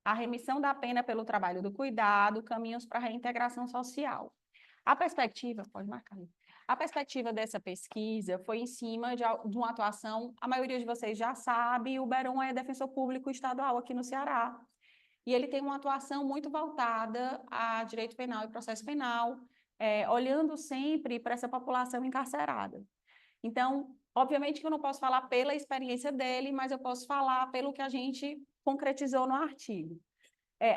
a remissão da pena pelo trabalho do cuidado, caminhos para a reintegração social. A perspectiva, pode marcar aí. A perspectiva dessa pesquisa foi em cima de uma atuação, a maioria de vocês já sabe, o Beron é defensor público estadual aqui no Ceará, e ele tem uma atuação muito voltada a direito penal e processo penal, olhando sempre para essa população encarcerada. Então, obviamente que eu não posso falar pela experiência dele, mas eu posso falar pelo que a gente concretizou no artigo.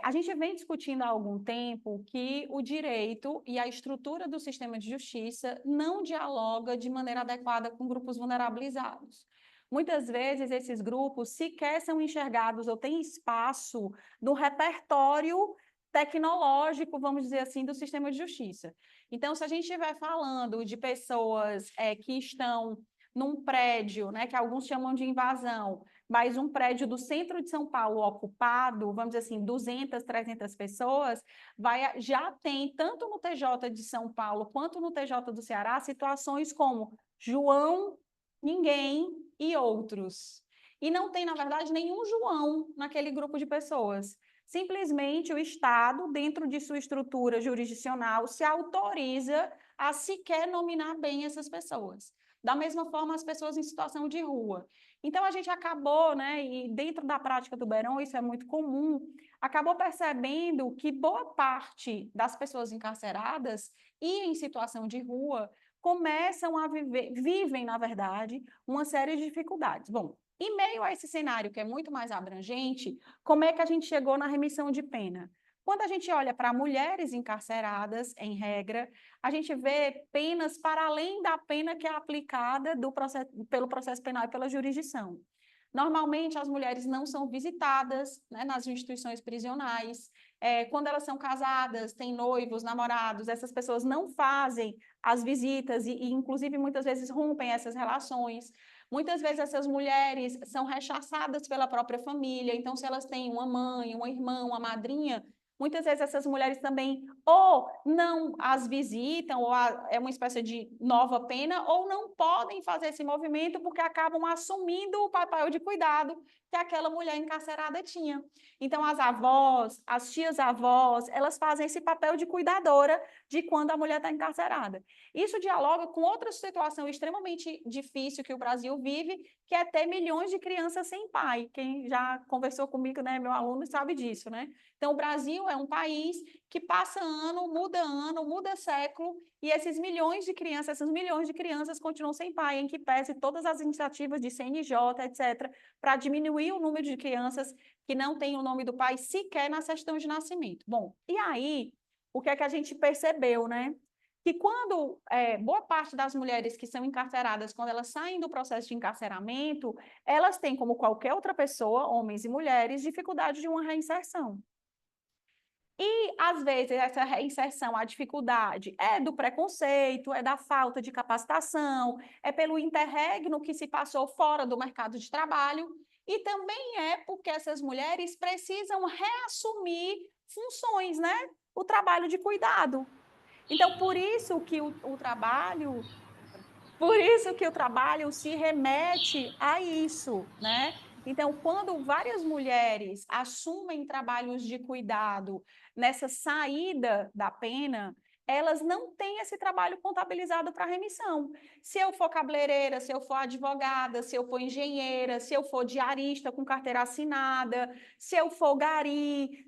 A gente vem discutindo há algum tempo que o direito e a estrutura do sistema de justiça não dialoga de maneira adequada com grupos vulnerabilizados. Muitas vezes, esses grupos sequer são enxergados ou têm espaço no repertório tecnológico, vamos dizer assim, do sistema de justiça. Então, se a gente estiver falando de pessoas que estão num prédio, né, que alguns chamam de invasão, mas um prédio do centro de São Paulo ocupado, vamos dizer assim, 200, 300 pessoas, já tem, tanto no TJ de São Paulo quanto no TJ do Ceará, situações como João, ninguém e outros. E não tem, na verdade, nenhum João naquele grupo de pessoas. Simplesmente o Estado, dentro de sua estrutura jurisdicional, se autoriza a sequer nominar bem essas pessoas. Da mesma forma, as pessoas em situação de rua. Então, a gente acabou, né, e dentro da prática do Beron, isso é muito comum, acabou percebendo que boa parte das pessoas encarceradas e em situação de rua começam a vivem, na verdade, uma série de dificuldades. Bom, em meio a esse cenário que é muito mais abrangente, como é que a gente chegou na remissão de pena? Quando a gente olha para mulheres encarceradas, em regra, a gente vê penas para além da pena que é aplicada pelo processo penal e pela jurisdição. Normalmente, as mulheres não são visitadas, né, nas instituições prisionais. Quando elas são casadas, têm noivos, namorados, essas pessoas não fazem as visitas e, inclusive, muitas vezes rompem essas relações. Muitas vezes essas mulheres são rechaçadas pela própria família, então se elas têm uma mãe, uma irmã, uma madrinha, muitas vezes essas mulheres também ou não as visitam, ou é uma espécie de nova pena, ou não podem fazer esse movimento porque acabam assumindo o papel de cuidado que aquela mulher encarcerada tinha. Então, as avós, as tias-avós, elas fazem esse papel de cuidadora de quando a mulher está encarcerada. Isso dialoga com outra situação extremamente difícil que o Brasil vive, que é ter milhões de crianças sem pai. Quem já conversou comigo, né, meu aluno, sabe disso, né? Então, o Brasil é um país que passa ano, muda século, e esses milhões de crianças, essas milhões de crianças continuam sem pai, em que pese todas as iniciativas de CNJ, etc., para diminuir o número de crianças que não têm o nome do pai sequer na certidão de nascimento. Bom, e aí, o que é que a gente percebeu, né? Que quando boa parte das mulheres que são encarceradas, quando elas saem do processo de encarceramento, elas têm, como qualquer outra pessoa, homens e mulheres, dificuldade de uma reinserção. E, às vezes, essa reinserção, a dificuldade é do preconceito, é da falta de capacitação, é pelo interregno que se passou fora do mercado de trabalho, e também é porque essas mulheres precisam reassumir funções, né? O trabalho de cuidado. Então, por isso que o trabalho se remete a isso, né? Então, quando várias mulheres assumem trabalhos de cuidado nessa saída da pena, elas não têm esse trabalho contabilizado para remissão. Se eu for cabeleireira, se eu for advogada, se eu for engenheira, se eu for diarista com carteira assinada, se eu for gari,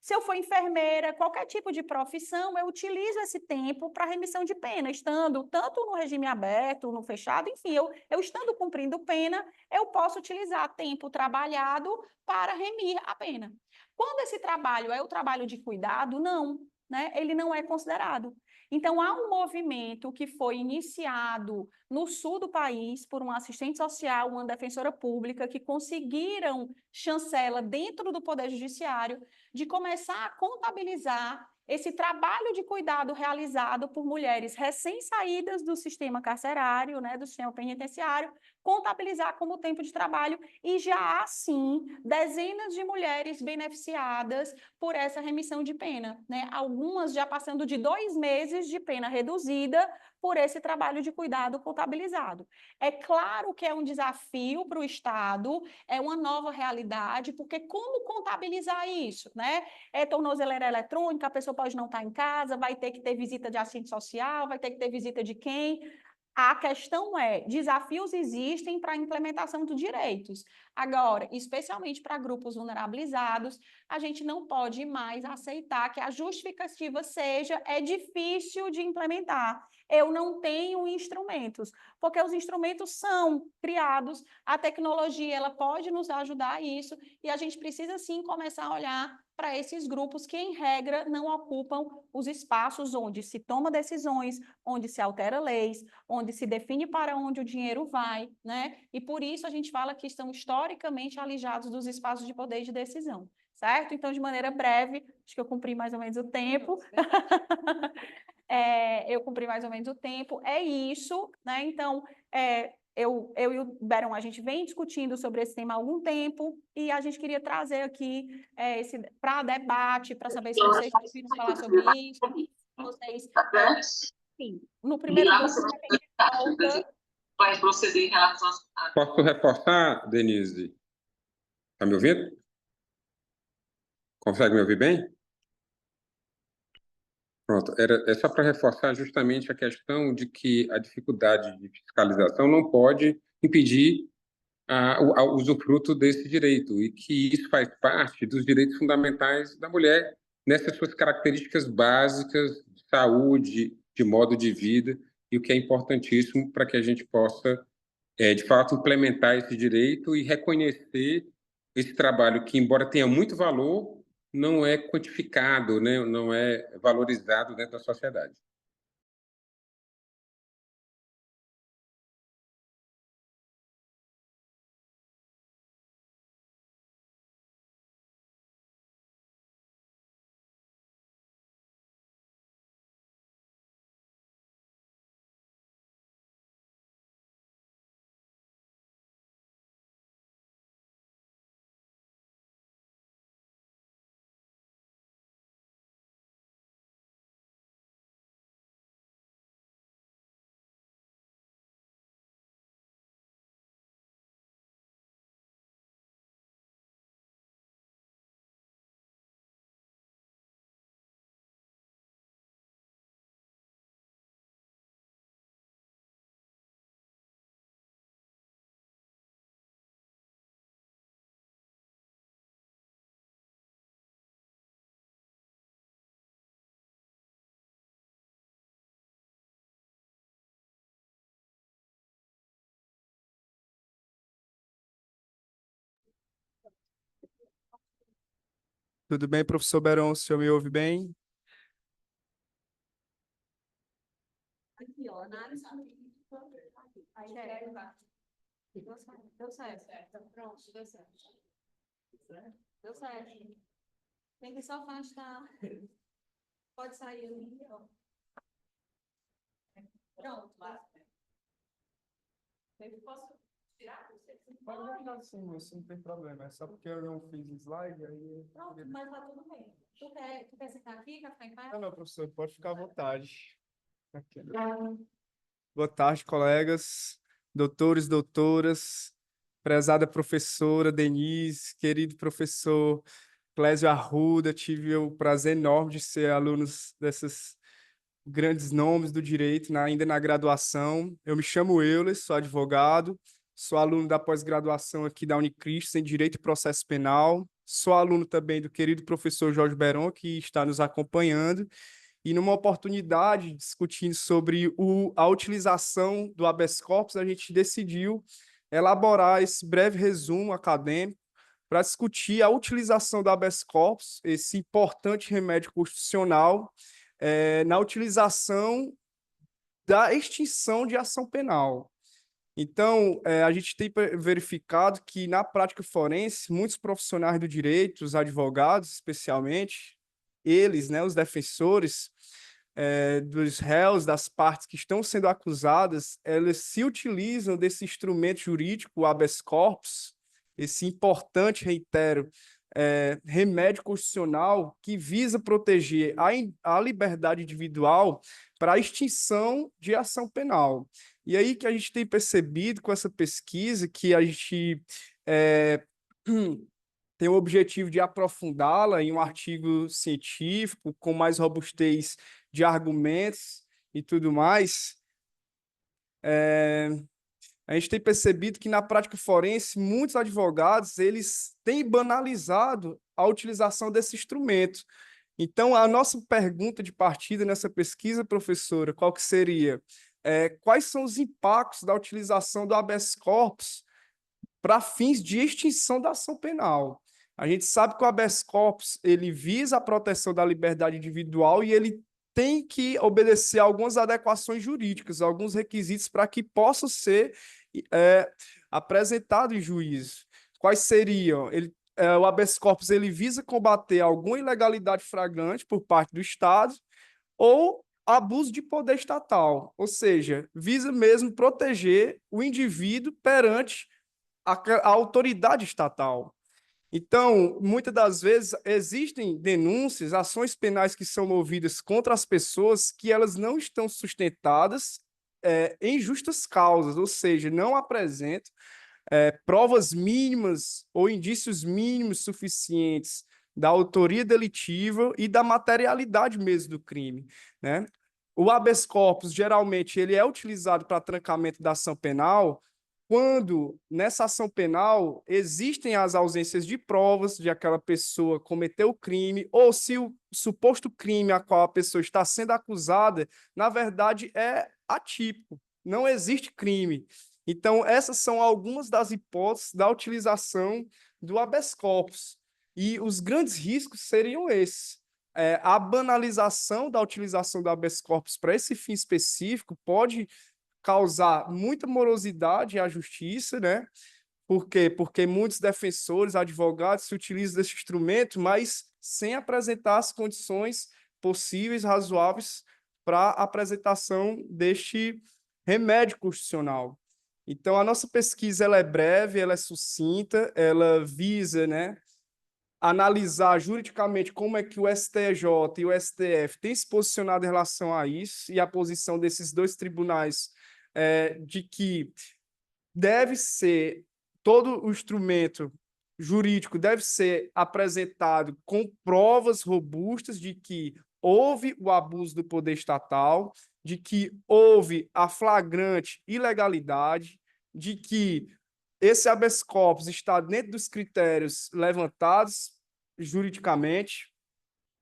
se eu for enfermeira, qualquer tipo de profissão, eu utilizo esse tempo para remissão de pena, estando tanto no regime aberto, no fechado, enfim, eu estando cumprindo pena, eu posso utilizar tempo trabalhado para remir a pena. Quando esse trabalho é o trabalho de cuidado, não, né? Ele não é considerado. Então, há um movimento que foi iniciado no sul do país por uma assistente social, uma defensora pública, que conseguiram chancela dentro do Poder Judiciário de começar a contabilizar esse trabalho de cuidado realizado por mulheres recém-saídas do sistema carcerário, né, do sistema penitenciário, contabilizar como tempo de trabalho, e já há, sim, dezenas de mulheres beneficiadas por essa remissão de pena, né? Algumas já passando de 2 meses de pena reduzida por esse trabalho de cuidado contabilizado. É claro que é um desafio para o Estado, é uma nova realidade, porque como contabilizar isso, né? É tornozeleira eletrônica, a pessoa pode não estar em casa, vai ter que ter visita de assistente social, vai ter que ter visita de quem? A questão é, desafios existem para a implementação dos direitos. Agora, especialmente para grupos vulnerabilizados, a gente não pode mais aceitar que a justificativa seja é difícil de implementar. Eu não tenho instrumentos, porque os instrumentos são criados, a tecnologia ela pode nos ajudar a isso, e a gente precisa sim começar a olhar para esses grupos que, em regra, não ocupam os espaços onde se toma decisões, onde se altera leis, onde se define para onde o dinheiro vai, né? E por isso a gente fala que estão historicamente alijados dos espaços de poder e de decisão, certo? Então, de maneira breve, acho que eu cumpri mais ou menos o tempo. Eu cumpri mais ou menos o tempo, é isso, né? Então, eu e o Beron, a gente vem discutindo sobre esse tema há algum tempo, e a gente queria trazer aqui para debate, para saber se vocês ouviram falar sobre isso, vocês, enfim, no primeiro bloco a gente volta. Vai proceder em relação a... Posso reforçar, Denise? Está me ouvindo? Consegue me ouvir bem? Pronto, é só para reforçar justamente a questão de que a dificuldade de fiscalização não pode impedir o usufruto desse direito, e que isso faz parte dos direitos fundamentais da mulher, nessas suas características básicas de saúde, de modo de vida, e o que é importantíssimo para que a gente possa, de fato, implementar esse direito e reconhecer esse trabalho que, embora tenha muito valor, não é quantificado, né? Não é valorizado dentro da sociedade. Tudo bem, professor Beron? O senhor me ouve bem? Aqui, ó, análise. Deu certo. Pronto, deu certo. Deu certo. Tem que só afastar. Pode sair ali, ó. Pronto. Eu posso tirar? Pode deixar sim, moço, não tem problema. É só porque eu não fiz slide, aí... Pronto, mas tá tudo bem. Tu quer sentar aqui, quer ficar em pé? Não, professor, pode ficar à vontade. Aqui. Boa tarde, colegas, doutores, doutoras, prezada professora Denise, querido professor Clésio Arruda. Tive o prazer enorme de ser aluno desses grandes nomes do direito, ainda na graduação. Eu me chamo Euler, sou advogado, sou aluno da pós-graduação aqui da Unicristo em Direito e Processo Penal, sou aluno também do querido professor Jorge Beron, que está nos acompanhando, e numa oportunidade, discutindo sobre a utilização do habeas corpus, a gente decidiu elaborar esse breve resumo acadêmico para discutir a utilização do habeas corpus, esse importante remédio constitucional, na utilização da extinção de ação penal. Então, a gente tem verificado que, na prática forense, muitos profissionais do direito, os advogados especialmente, eles, né, os defensores, dos réus, das partes que estão sendo acusadas, elas se utilizam desse instrumento jurídico, o habeas corpus, esse importante, reitero, remédio constitucional que visa proteger a liberdade individual para a extinção de ação penal. E aí que a gente tem percebido com essa pesquisa que a gente tem o objetivo de aprofundá-la em um artigo científico com mais robustez de argumentos e tudo mais. A gente tem percebido que na prática forense muitos advogados eles têm banalizado a utilização desse instrumento. Então, a nossa pergunta de partida nessa pesquisa, professora, qual que seria? Quais são os impactos da utilização do habeas corpus para fins de extinção da ação penal? A gente sabe que o habeas corpus ele visa a proteção da liberdade individual e ele tem que obedecer a algumas adequações jurídicas, alguns requisitos para que possa ser apresentado em juízo. Quais seriam? O habeas corpus ele visa combater alguma ilegalidade flagrante por parte do Estado ou abuso de poder estatal, ou seja, visa mesmo proteger o indivíduo perante a autoridade estatal. Então, muitas das vezes, existem denúncias, ações penais que são movidas contra as pessoas que elas não estão sustentadas em justas causas, ou seja, não apresentam provas mínimas ou indícios mínimos suficientes da autoria delitiva e da materialidade mesmo do crime, né? O habeas corpus, geralmente, ele é utilizado para trancamento da ação penal quando, nessa ação penal, existem as ausências de provas de aquela pessoa cometeu o crime, ou se o suposto crime a qual a pessoa está sendo acusada, na verdade, é atípico, não existe crime. Então, essas são algumas das hipóteses da utilização do habeas corpus. E os grandes riscos seriam esses. A banalização da utilização do habeas corpus para esse fim específico pode causar muita morosidade à justiça, né? Por quê? Porque muitos defensores, advogados se utilizam desse instrumento, mas sem apresentar as condições possíveis, razoáveis para a apresentação deste remédio constitucional. Então, a nossa pesquisa ela é breve, ela é sucinta, ela visa, né, analisar juridicamente como é que o STJ e o STF têm se posicionado em relação a isso e a posição desses dois tribunais de que deve ser, todo o instrumento jurídico deve ser apresentado com provas robustas de que houve o abuso do poder estatal, de que houve a flagrante ilegalidade, de que esse habeas corpus está dentro dos critérios levantados juridicamente,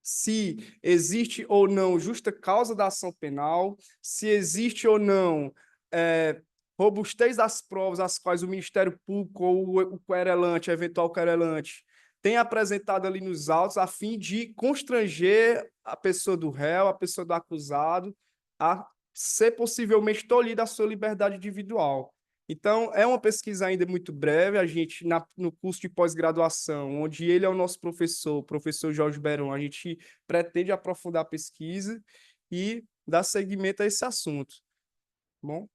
se existe ou não justa causa da ação penal, se existe ou não robustez das provas às quais o Ministério Público ou o querelante, eventual querelante, tem apresentado ali nos autos a fim de constranger a pessoa do réu, a pessoa do acusado, a ser possivelmente tolhida a sua liberdade individual. Então, é uma pesquisa ainda muito breve, a gente, no curso de pós-graduação, onde ele é o nosso professor, o professor Jorge Beron, a gente pretende aprofundar a pesquisa e dar seguimento a esse assunto. Bom?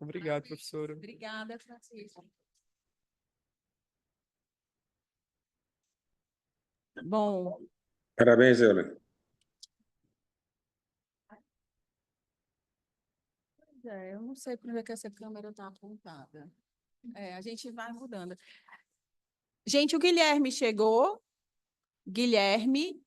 Obrigado, professora. Obrigada, Francisco. Bom, Parabéns, Euler. eu não sei por que essa câmera está apontada. A gente vai mudando. Gente, o Guilherme chegou. Guilherme,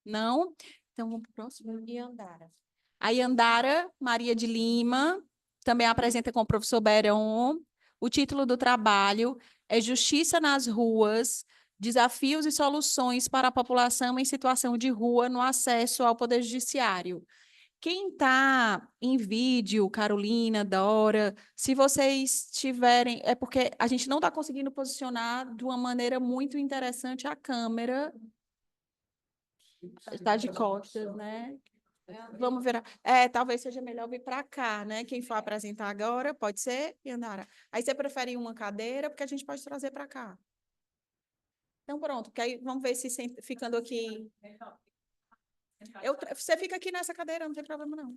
não. Então, vamos para o próximo. Yandara. A Yandara Maria de Lima também apresenta com o professor Beron. O título do trabalho é Justiça nas Ruas, Desafios e Soluções para a População em Situação de Rua no Acesso ao Poder Judiciário. Quem está em vídeo, Carolina, Dora, se vocês tiverem... É porque a gente não está conseguindo posicionar de uma maneira muito interessante a câmera. Está de costas, né? Vamos ver. Talvez seja melhor vir para cá, né? Quem for apresentar agora, pode ser, Yandara. Aí você prefere uma cadeira, porque a gente pode trazer para cá. Então, pronto, porque aí vamos ver se ficando aqui... Você fica aqui nessa cadeira, não tem problema, não.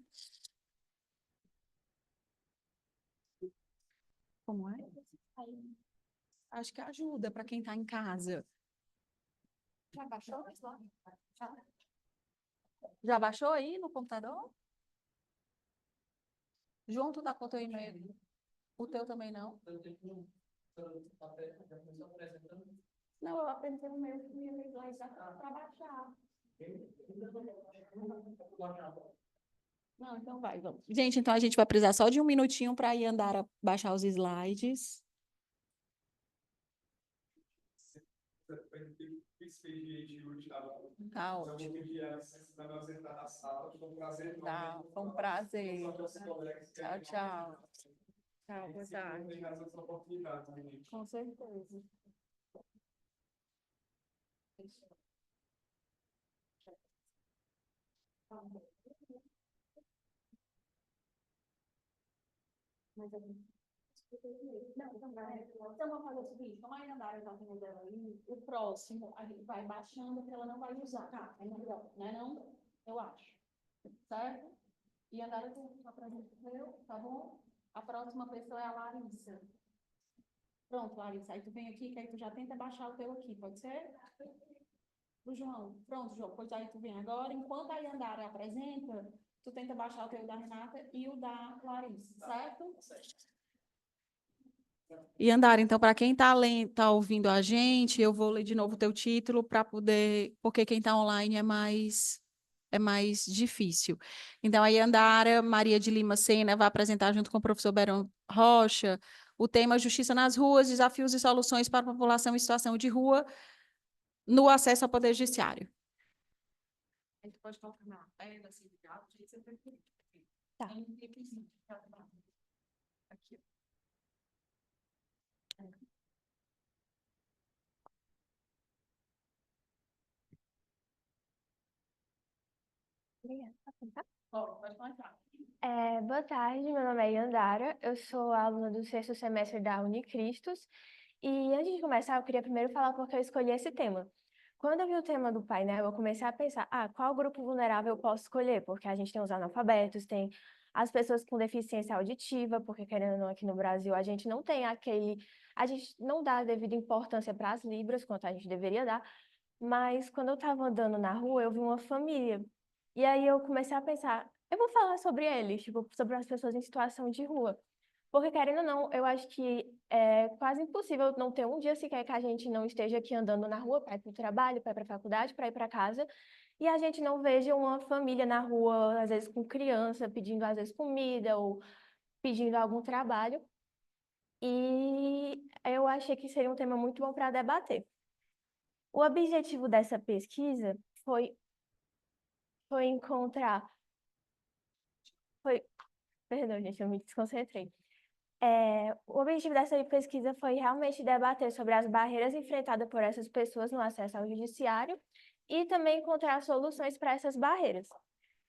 Como é? Acho que ajuda para quem está em casa. Já baixou? Já baixou aí no computador? João, tu tá com o teu e-mail? O teu também não? Não, eu apresentei o meu slide para baixar. Não, então vai, vamos. Gente, então a gente vai precisar só de um minutinho para ir andar a baixar os slides. Tá ótimo. Tá, foi um prazer. Tchau, tchau. Tchau, boa tarde. Com certeza. Não, então, galera, então vamos fazer o seguinte, como a Inandara está com dela aí, o próximo a gente vai baixando porque ela não vai usar, tá? É melhor, né não? Eu acho. Certo? E a Inandara tu apresenta o meu, tá bom? A próxima pessoa é a Larissa. Pronto, Larissa, aí tu vem aqui, que aí tu já tenta baixar o teu aqui, pode ser? Pro João. Pronto, João, pois aí tu vem agora. Enquanto a Yandara apresenta, tu tenta baixar o teu da Renata e o da Larissa, certo? Yandara, então, para quem está ouvindo a gente, eu vou ler de novo o teu título para poder, porque quem está online é mais difícil. Então, a Yandara Maria de Lima Sena vai apresentar junto com o professor Berão Rocha o tema Justiça nas Ruas, Desafios e Soluções para a População em Situação de Rua no Acesso ao Poder Judiciário. Aí tu pode colocar na tela, assim, legal, do jeito que você preferir. Tá. Aqui. Obrigada. Pode começar. Boa tarde, meu nome é Yandara, eu sou aluna do sexto semestre da Unicristos. E antes de começar, eu queria primeiro falar porque eu escolhi esse tema. Quando eu vi o tema do painel, eu comecei a pensar, qual grupo vulnerável eu posso escolher? Porque a gente tem os analfabetos, tem as pessoas com deficiência auditiva, porque querendo ou não, aqui no Brasil, a gente não tem a gente não dá a devida importância para as libras, quanto a gente deveria dar, mas quando eu estava andando na rua, eu vi uma família. E aí eu comecei a pensar, eu vou falar sobre eles, tipo, sobre as pessoas em situação de rua. Porque, querendo ou não, eu acho que é quase impossível não ter um dia sequer que a gente não esteja aqui andando na rua para ir para o trabalho, para ir para a faculdade, para ir para casa, e a gente não veja uma família na rua, às vezes com criança, pedindo, às vezes, comida ou pedindo algum trabalho. E eu achei que seria um tema muito bom para debater. O objetivo dessa pesquisa foi encontrar. Perdão, gente, eu me desconcentrei. O objetivo dessa pesquisa foi realmente debater sobre as barreiras enfrentadas por essas pessoas no acesso ao judiciário e também encontrar soluções para essas barreiras.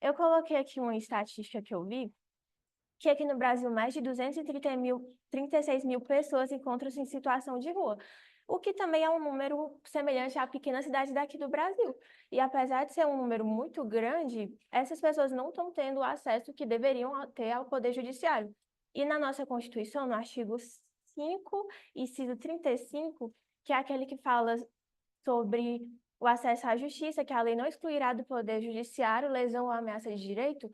Eu coloquei aqui uma estatística que eu vi, que aqui no Brasil mais de 236 mil pessoas encontram-se em situação de rua, o que também é um número semelhante à pequena cidade daqui do Brasil. E apesar de ser um número muito grande, essas pessoas não estão tendo o acesso que deveriam ter ao Poder Judiciário. E na nossa Constituição, no artigo 5, inciso 35, que é aquele que fala sobre o acesso à justiça, que a lei não excluirá do Poder Judiciário lesão ou ameaça de direito,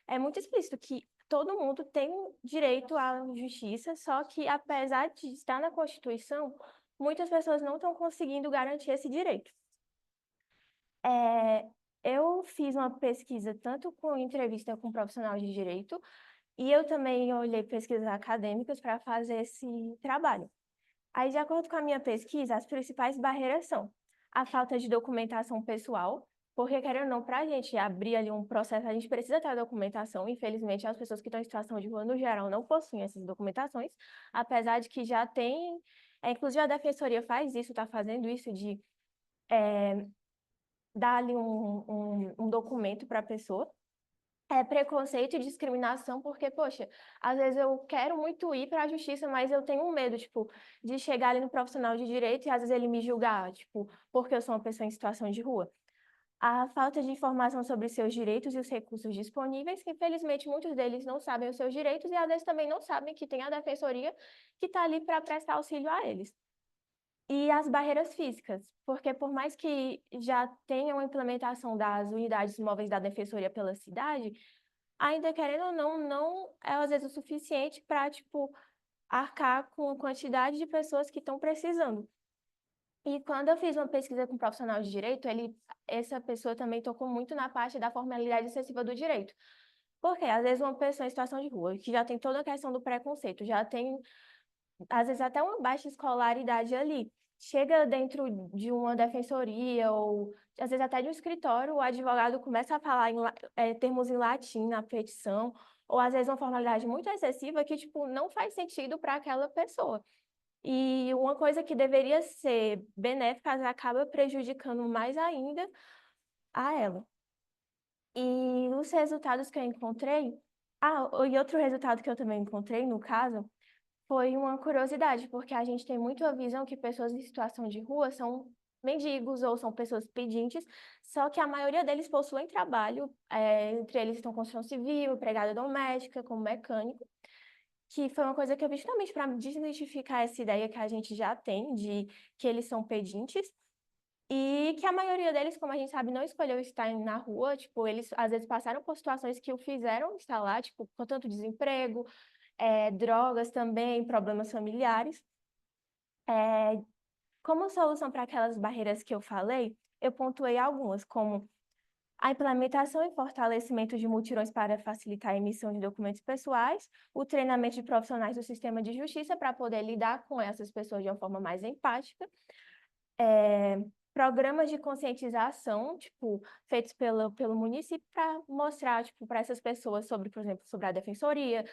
é muito explícito que todo mundo tem direito à justiça, só que apesar de estar na Constituição, muitas pessoas não estão conseguindo garantir esse direito. Eu fiz uma pesquisa tanto com entrevista com profissional de direito, e eu também olhei pesquisas acadêmicas para fazer esse trabalho. Aí, de acordo com a minha pesquisa, as principais barreiras são a falta de documentação pessoal, porque, querendo ou não, para a gente abrir ali um processo, a gente precisa ter a documentação. Infelizmente, as pessoas que estão em situação de rua, no geral, não possuem essas documentações, apesar de que já tem... inclusive, a Defensoria faz isso, está fazendo isso de dar ali um documento para a pessoa. Preconceito e discriminação, porque, poxa, às vezes eu quero muito ir para a justiça, mas eu tenho um medo, tipo, de chegar ali no profissional de direito e às vezes ele me julgar, tipo, porque eu sou uma pessoa em situação de rua. a falta de informação sobre seus direitos e os recursos disponíveis, que infelizmente muitos deles não sabem os seus direitos e às vezes também não sabem que tem a defensoria que está ali para prestar auxílio a eles. E as barreiras físicas, porque por mais que já tenham a implementação das unidades móveis da defensoria pela cidade, ainda querendo ou não, não é às vezes o suficiente para, tipo, arcar com a quantidade de pessoas que estão precisando. E quando eu fiz uma pesquisa com um profissional de direito, essa pessoa também tocou muito na parte da formalidade excessiva do direito. Porque, às vezes, uma pessoa em situação de rua, que já tem toda a questão do preconceito, já tem, às vezes, até uma baixa escolaridade ali, chega dentro de uma defensoria ou, às vezes, até de um escritório, o advogado começa a falar termos em latim na petição, ou, às vezes, uma formalidade muito excessiva que, tipo, não faz sentido para aquela pessoa. E uma coisa que deveria ser benéfica acaba prejudicando mais ainda a ela. E os resultados que eu encontrei. E outro resultado que eu também encontrei, no caso, foi uma curiosidade, porque a gente tem muito a visão que pessoas em situação de rua são mendigos ou são pessoas pedintes, só que a maioria deles possuem trabalho, entre eles estão construção civil, empregada doméstica, como mecânico, que foi uma coisa que eu vi justamente para desmistificar essa ideia que a gente já tem de que eles são pedintes e que a maioria deles, como a gente sabe, não escolheu estar na rua, tipo, eles às vezes passaram por situações que o fizeram estar lá, tipo, com tanto desemprego, drogas também, problemas familiares. Como solução para aquelas barreiras que eu falei, eu pontuei algumas, como a implementação e fortalecimento de mutirões para facilitar a emissão de documentos pessoais, o treinamento de profissionais do sistema de justiça para poder lidar com essas pessoas de uma forma mais empática, programas de conscientização, tipo, feitos pelo município para mostrar, tipo, para essas pessoas sobre, por exemplo, sobre a defensoria,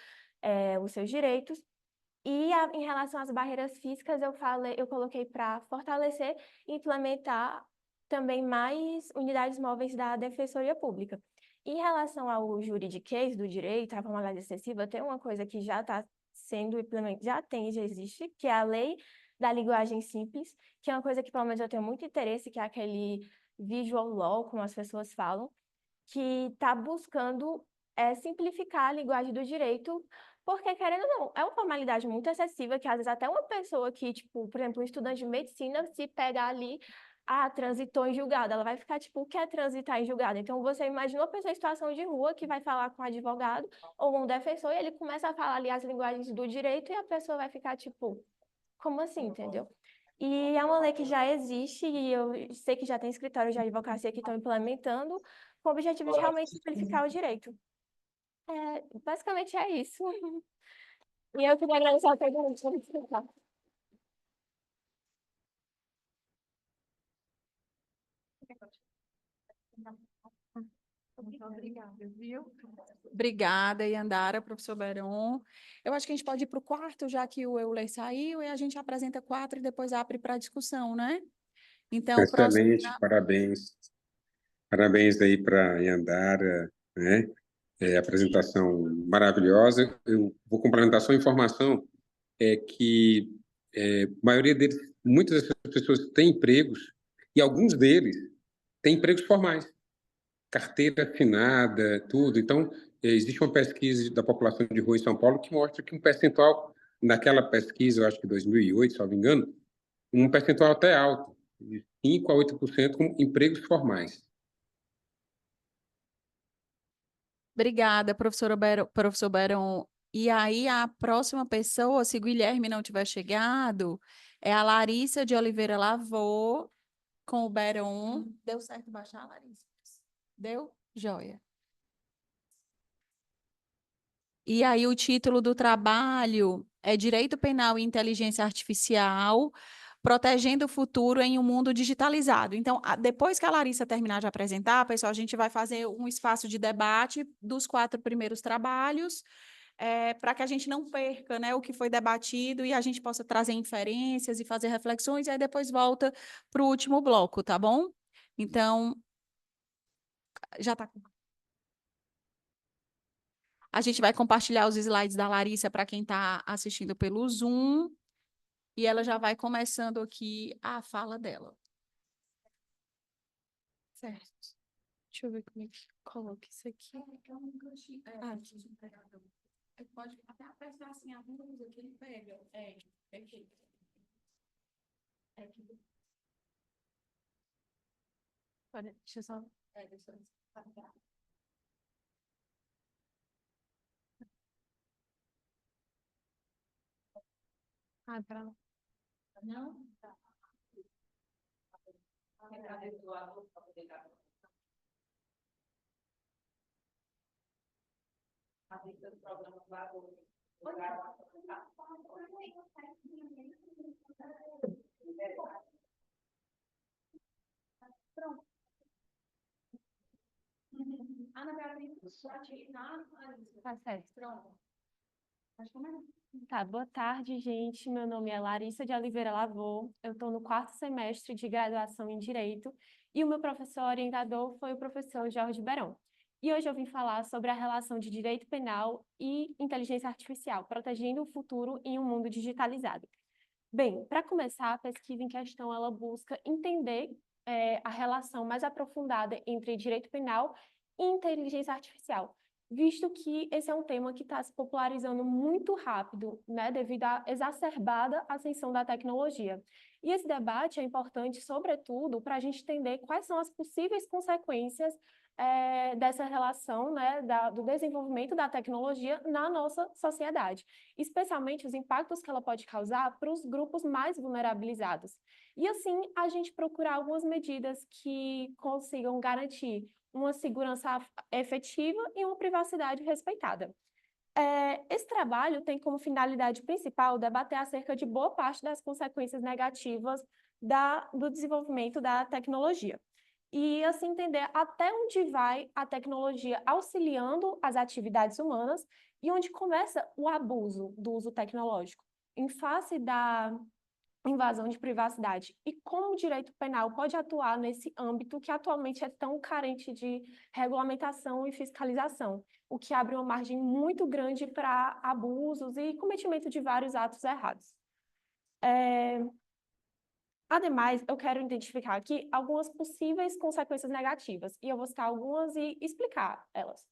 os seus direitos. E em relação às barreiras físicas, eu coloquei para fortalecer e implementar também mais unidades móveis da Defensoria Pública. Em relação ao juridiquês do direito, à formalidade excessiva, tem uma coisa que já está sendo implementada, já existe, que é a lei da linguagem simples, que é uma coisa que pelo menos eu tenho muito interesse, que é aquele visual law, como as pessoas falam, que está buscando simplificar a linguagem do direito, porque, querendo ou não, é uma formalidade muito excessiva, que às vezes até uma pessoa que, tipo, por exemplo, um estudante de medicina, se pegar ali, transitou em julgado, ela vai ficar, tipo, o que é transitar em julgado? Então, você imagina uma pessoa em situação de rua que vai falar com um advogado ou um defensor, e ele começa a falar ali as linguagens do direito, e a pessoa vai ficar, tipo, como assim, entendeu? E é uma lei que já existe, e eu sei que já tem escritórios de advocacia que estão implementando, com o objetivo de realmente simplificar o direito. Basicamente é isso. E eu queria agradecer a todo mundo por me escutar. Muito obrigada, viu? Obrigada, Yandara, professor Beron. Eu acho que a gente pode ir para o quarto, já que o Euler saiu, e a gente apresenta 4 e depois abre para discussão, né? Então, o próximo. Excelente, parabéns. Parabéns aí para a Yandara, né? Apresentação maravilhosa. Eu vou complementar só a informação, que a maioria deles, muitas dessas pessoas têm empregos, e alguns deles têm empregos formais, carteira assinada, tudo. Então, existe uma pesquisa da população de rua em São Paulo que mostra que um percentual, naquela pesquisa, eu acho que 2008, se não me engano, um percentual até alto, de 5 a 8% com empregos formais. Obrigada, professor Beron. E aí, a próxima pessoa, se o Guilherme não tiver chegado, é a Larissa de Oliveira Lavô, com o Beron. Deu certo baixar, Larissa? Deu? Joia. E aí, o título do trabalho é Direito Penal e Inteligência Artificial, protegendo o futuro em um mundo digitalizado. Então, depois que a Larissa terminar de apresentar, pessoal, a gente vai fazer um espaço de debate dos 4 primeiros trabalhos, para que a gente não perca, né, o que foi debatido e a gente possa trazer inferências e fazer reflexões, e aí depois volta para o último bloco, tá bom? Então, já está. A gente vai compartilhar os slides da Larissa para quem está assistindo pelo Zoom, e ela já vai começando aqui a fala dela. Certo. Deixa eu ver como é que coloca isso aqui. Pode até apertar assim a blusa que ele pega. É aqui. Deixa eu só. Deixa eu apagar. Pera lá. Não? Tá. Pronto. Ana Beatriz, só atirar. Tá certo. Pronto. Pode começar. Tá, boa tarde, gente. Meu nome é Larissa de Oliveira Lavô. Eu estou no 4º semestre de graduação em Direito e o meu professor orientador foi o professor Jorge Berão. E hoje eu vim falar sobre a relação de direito penal e inteligência artificial, protegendo o futuro em um mundo digitalizado. Bem, para começar, a pesquisa em questão ela busca entender a relação mais aprofundada entre direito penal e inteligência artificial, visto que esse é um tema que está se popularizando muito rápido, né, devido à exacerbada ascensão da tecnologia. E esse debate é importante, sobretudo, para a gente entender quais são as possíveis consequências dessa relação, né, do desenvolvimento da tecnologia na nossa sociedade, especialmente os impactos que ela pode causar para os grupos mais vulnerabilizados. E assim, a gente procurar algumas medidas que consigam garantir uma segurança efetiva e uma privacidade respeitada. Esse trabalho tem como finalidade principal debater acerca de boa parte das consequências negativas do desenvolvimento da tecnologia. E assim entender até onde vai a tecnologia auxiliando as atividades humanas e onde começa o abuso do uso tecnológico, em face da invasão de privacidade, e como o direito penal pode atuar nesse âmbito que atualmente é tão carente de regulamentação e fiscalização, o que abre uma margem muito grande para abusos e cometimento de vários atos errados. Ademais, eu quero identificar aqui algumas possíveis consequências negativas, e eu vou citar algumas e explicar elas.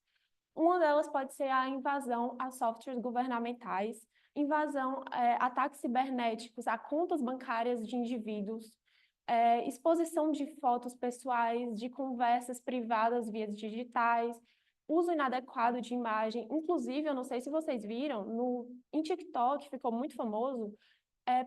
Uma delas pode ser a invasão a softwares governamentais, invasão, ataques cibernéticos a contas bancárias de indivíduos, exposição de fotos pessoais, de conversas privadas via digitais, uso inadequado de imagem. Inclusive, eu não sei se vocês viram, em TikTok ficou muito famoso,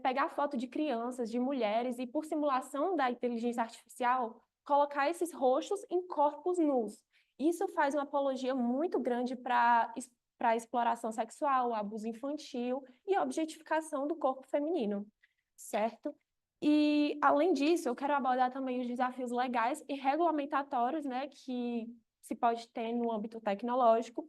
pegar foto de crianças, de mulheres, e por simulação da inteligência artificial, colocar esses rostos em corpos nus. Isso faz uma apologia muito grande para a exploração sexual, abuso infantil e a objetificação do corpo feminino, certo? E, além disso, eu quero abordar também os desafios legais e regulamentatórios, né, que se pode ter no âmbito tecnológico,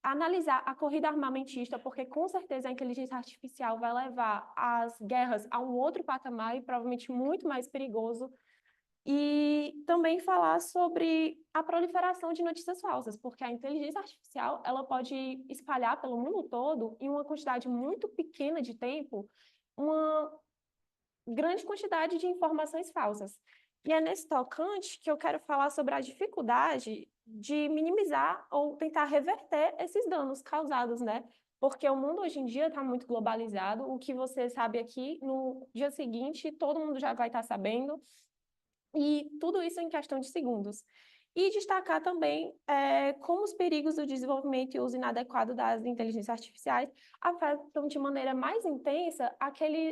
analisar a corrida armamentista, porque com certeza a inteligência artificial vai levar as guerras a um outro patamar e provavelmente muito mais perigoso, e também falar sobre a proliferação de notícias falsas, porque a inteligência artificial ela pode espalhar pelo mundo todo, em uma quantidade muito pequena de tempo, uma grande quantidade de informações falsas. E é nesse tocante que eu quero falar sobre a dificuldade de minimizar ou tentar reverter esses danos causados, né? Porque o mundo hoje em dia está muito globalizado, o que você sabe aqui, no dia seguinte, todo mundo já vai estar sabendo, e tudo isso em questão de segundos. E destacar também como os perigos do desenvolvimento e uso inadequado das inteligências artificiais afetam de maneira mais intensa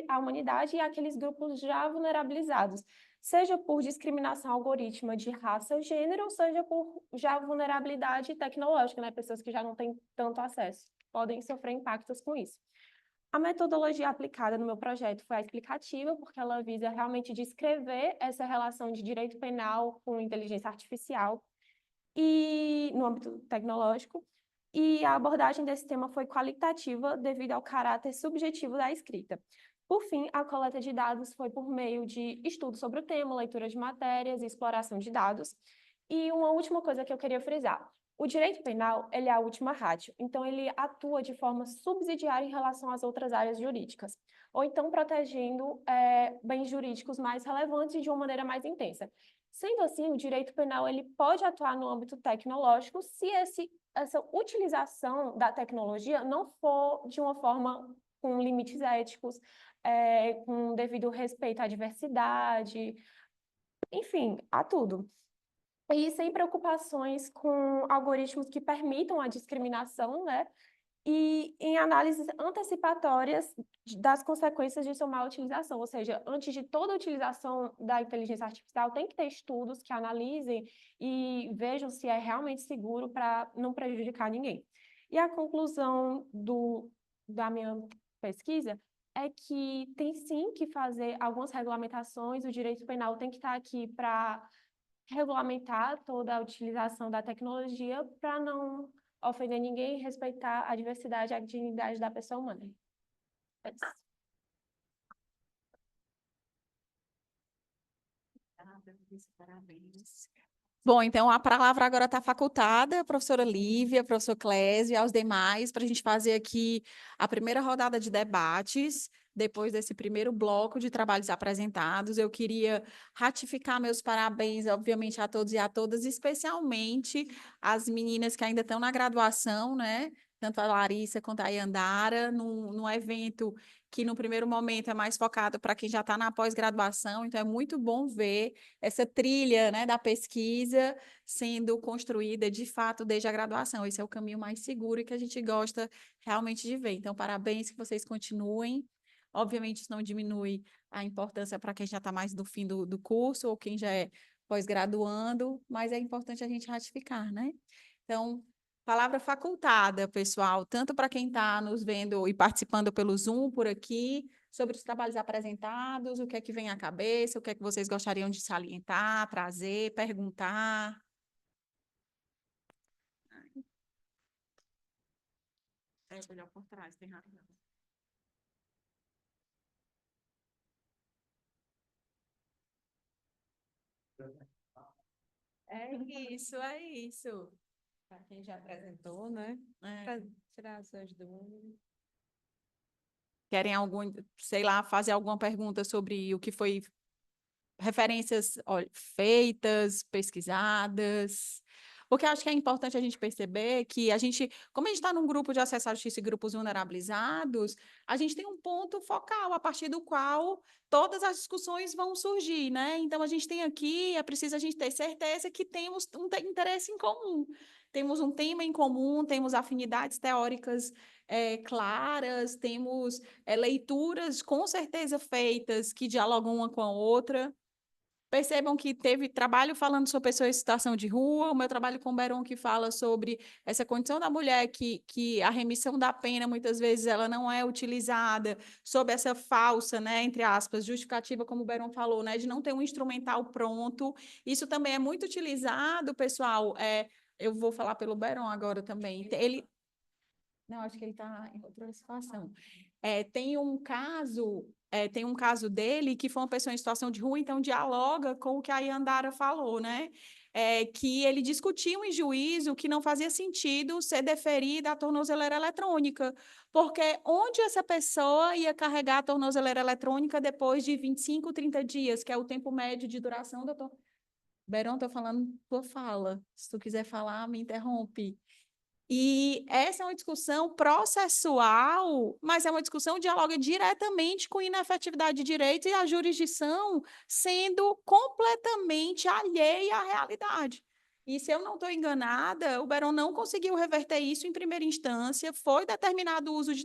a humanidade e aqueles grupos já vulnerabilizados, seja por discriminação algorítmica de raça ou gênero, seja por já vulnerabilidade tecnológica, né? Pessoas que já não têm tanto acesso, podem sofrer impactos com isso. A metodologia aplicada no meu projeto foi a explicativa, porque ela visa realmente descrever essa relação de direito penal com inteligência artificial e no âmbito tecnológico, e a abordagem desse tema foi qualitativa devido ao caráter subjetivo da escrita. Por fim, a coleta de dados foi por meio de estudo sobre o tema, leitura de matérias e exploração de dados. E uma última coisa que eu queria frisar: o direito penal, ele é a última ratio, então ele atua de forma subsidiária em relação às outras áreas jurídicas. ou então protegendo bens jurídicos mais relevantes de uma maneira mais intensa. Sendo assim, o direito penal ele pode atuar no âmbito tecnológico se essa utilização da tecnologia não for de uma forma com limites éticos, com devido respeito à diversidade, enfim, a tudo. E sem preocupações com algoritmos que permitam a discriminação, né? E em análises antecipatórias das consequências de sua má utilização, ou seja, antes de toda a utilização da inteligência artificial, tem que ter estudos que analisem e vejam se é realmente seguro para não prejudicar ninguém. E a conclusão da minha pesquisa é que tem sim que fazer algumas regulamentações, o direito penal tem que estar aqui para regulamentar toda a utilização da tecnologia para não ofender ninguém e respeitar a diversidade e a dignidade da pessoa humana. É isso. Parabéns. Bom, então a palavra agora está facultada, professora Lívia, professor Clésio e aos demais, para a gente fazer aqui a primeira rodada de debates. Depois desse primeiro bloco de trabalhos apresentados, eu queria ratificar meus parabéns, obviamente, a todos e a todas, especialmente as meninas que ainda estão na graduação, né? Tanto a Larissa quanto a Yandara, num evento que no primeiro momento é mais focado para quem já está na pós-graduação, então é muito bom ver essa trilha, né, da pesquisa sendo construída de fato desde a graduação. Esse é o caminho mais seguro e que a gente gosta realmente de ver. Então, parabéns, que vocês continuem. Obviamente, isso não diminui a importância para quem já está mais no fim do curso ou quem já é pós-graduando, mas é importante a gente ratificar, né? Então, palavra facultada, pessoal, tanto para quem está nos vendo e participando pelo Zoom por aqui, sobre os trabalhos apresentados, o que é que vem à cabeça, o que é que vocês gostariam de salientar, trazer, perguntar. É melhor por trás, tem razão. É isso, é isso. Para quem já apresentou, né? Para tirar suas dúvidas. Querem algum, sei lá, fazer alguma pergunta sobre o que foi referências feitas, pesquisadas? Porque eu acho que é importante a gente perceber que a gente, como a gente está num grupo de acesso à justiça e grupos vulnerabilizados, a gente tem um ponto focal a partir do qual todas as discussões vão surgir, né? Então, a gente tem aqui, é preciso a gente ter certeza que temos um interesse em comum. Temos um tema em comum, temos afinidades teóricas claras, temos leituras com certeza feitas que dialogam uma com a outra. Percebam que teve trabalho falando sobre pessoas em situação de rua, o meu trabalho com o Beron que fala sobre essa condição da mulher, que a remissão da pena, muitas vezes, ela não é utilizada sob essa falsa, né, entre aspas, justificativa, como o Beron falou, né, de não ter um instrumental pronto. Isso também é muito utilizado, pessoal. Eu vou falar pelo Beron agora também. Ele... Não, acho que ele está em outra situação. Tem um caso dele que foi uma pessoa em situação de rua, então dialoga com o que a Yandara falou, né? Que ele discutiu em juízo que não fazia sentido ser deferida a tornozeleira eletrônica, porque onde essa pessoa ia carregar a tornozeleira eletrônica depois de 25, 30 dias, que é o tempo médio de duração da Beron, estou falando tua fala. Se tu quiser falar, me interrompe. E essa é uma discussão processual, mas é uma discussão que dialoga diretamente com inefetividade de direito e a jurisdição sendo completamente alheia à realidade. E se eu não estou enganada, o Beron não conseguiu reverter isso em primeira instância, foi determinado o uso de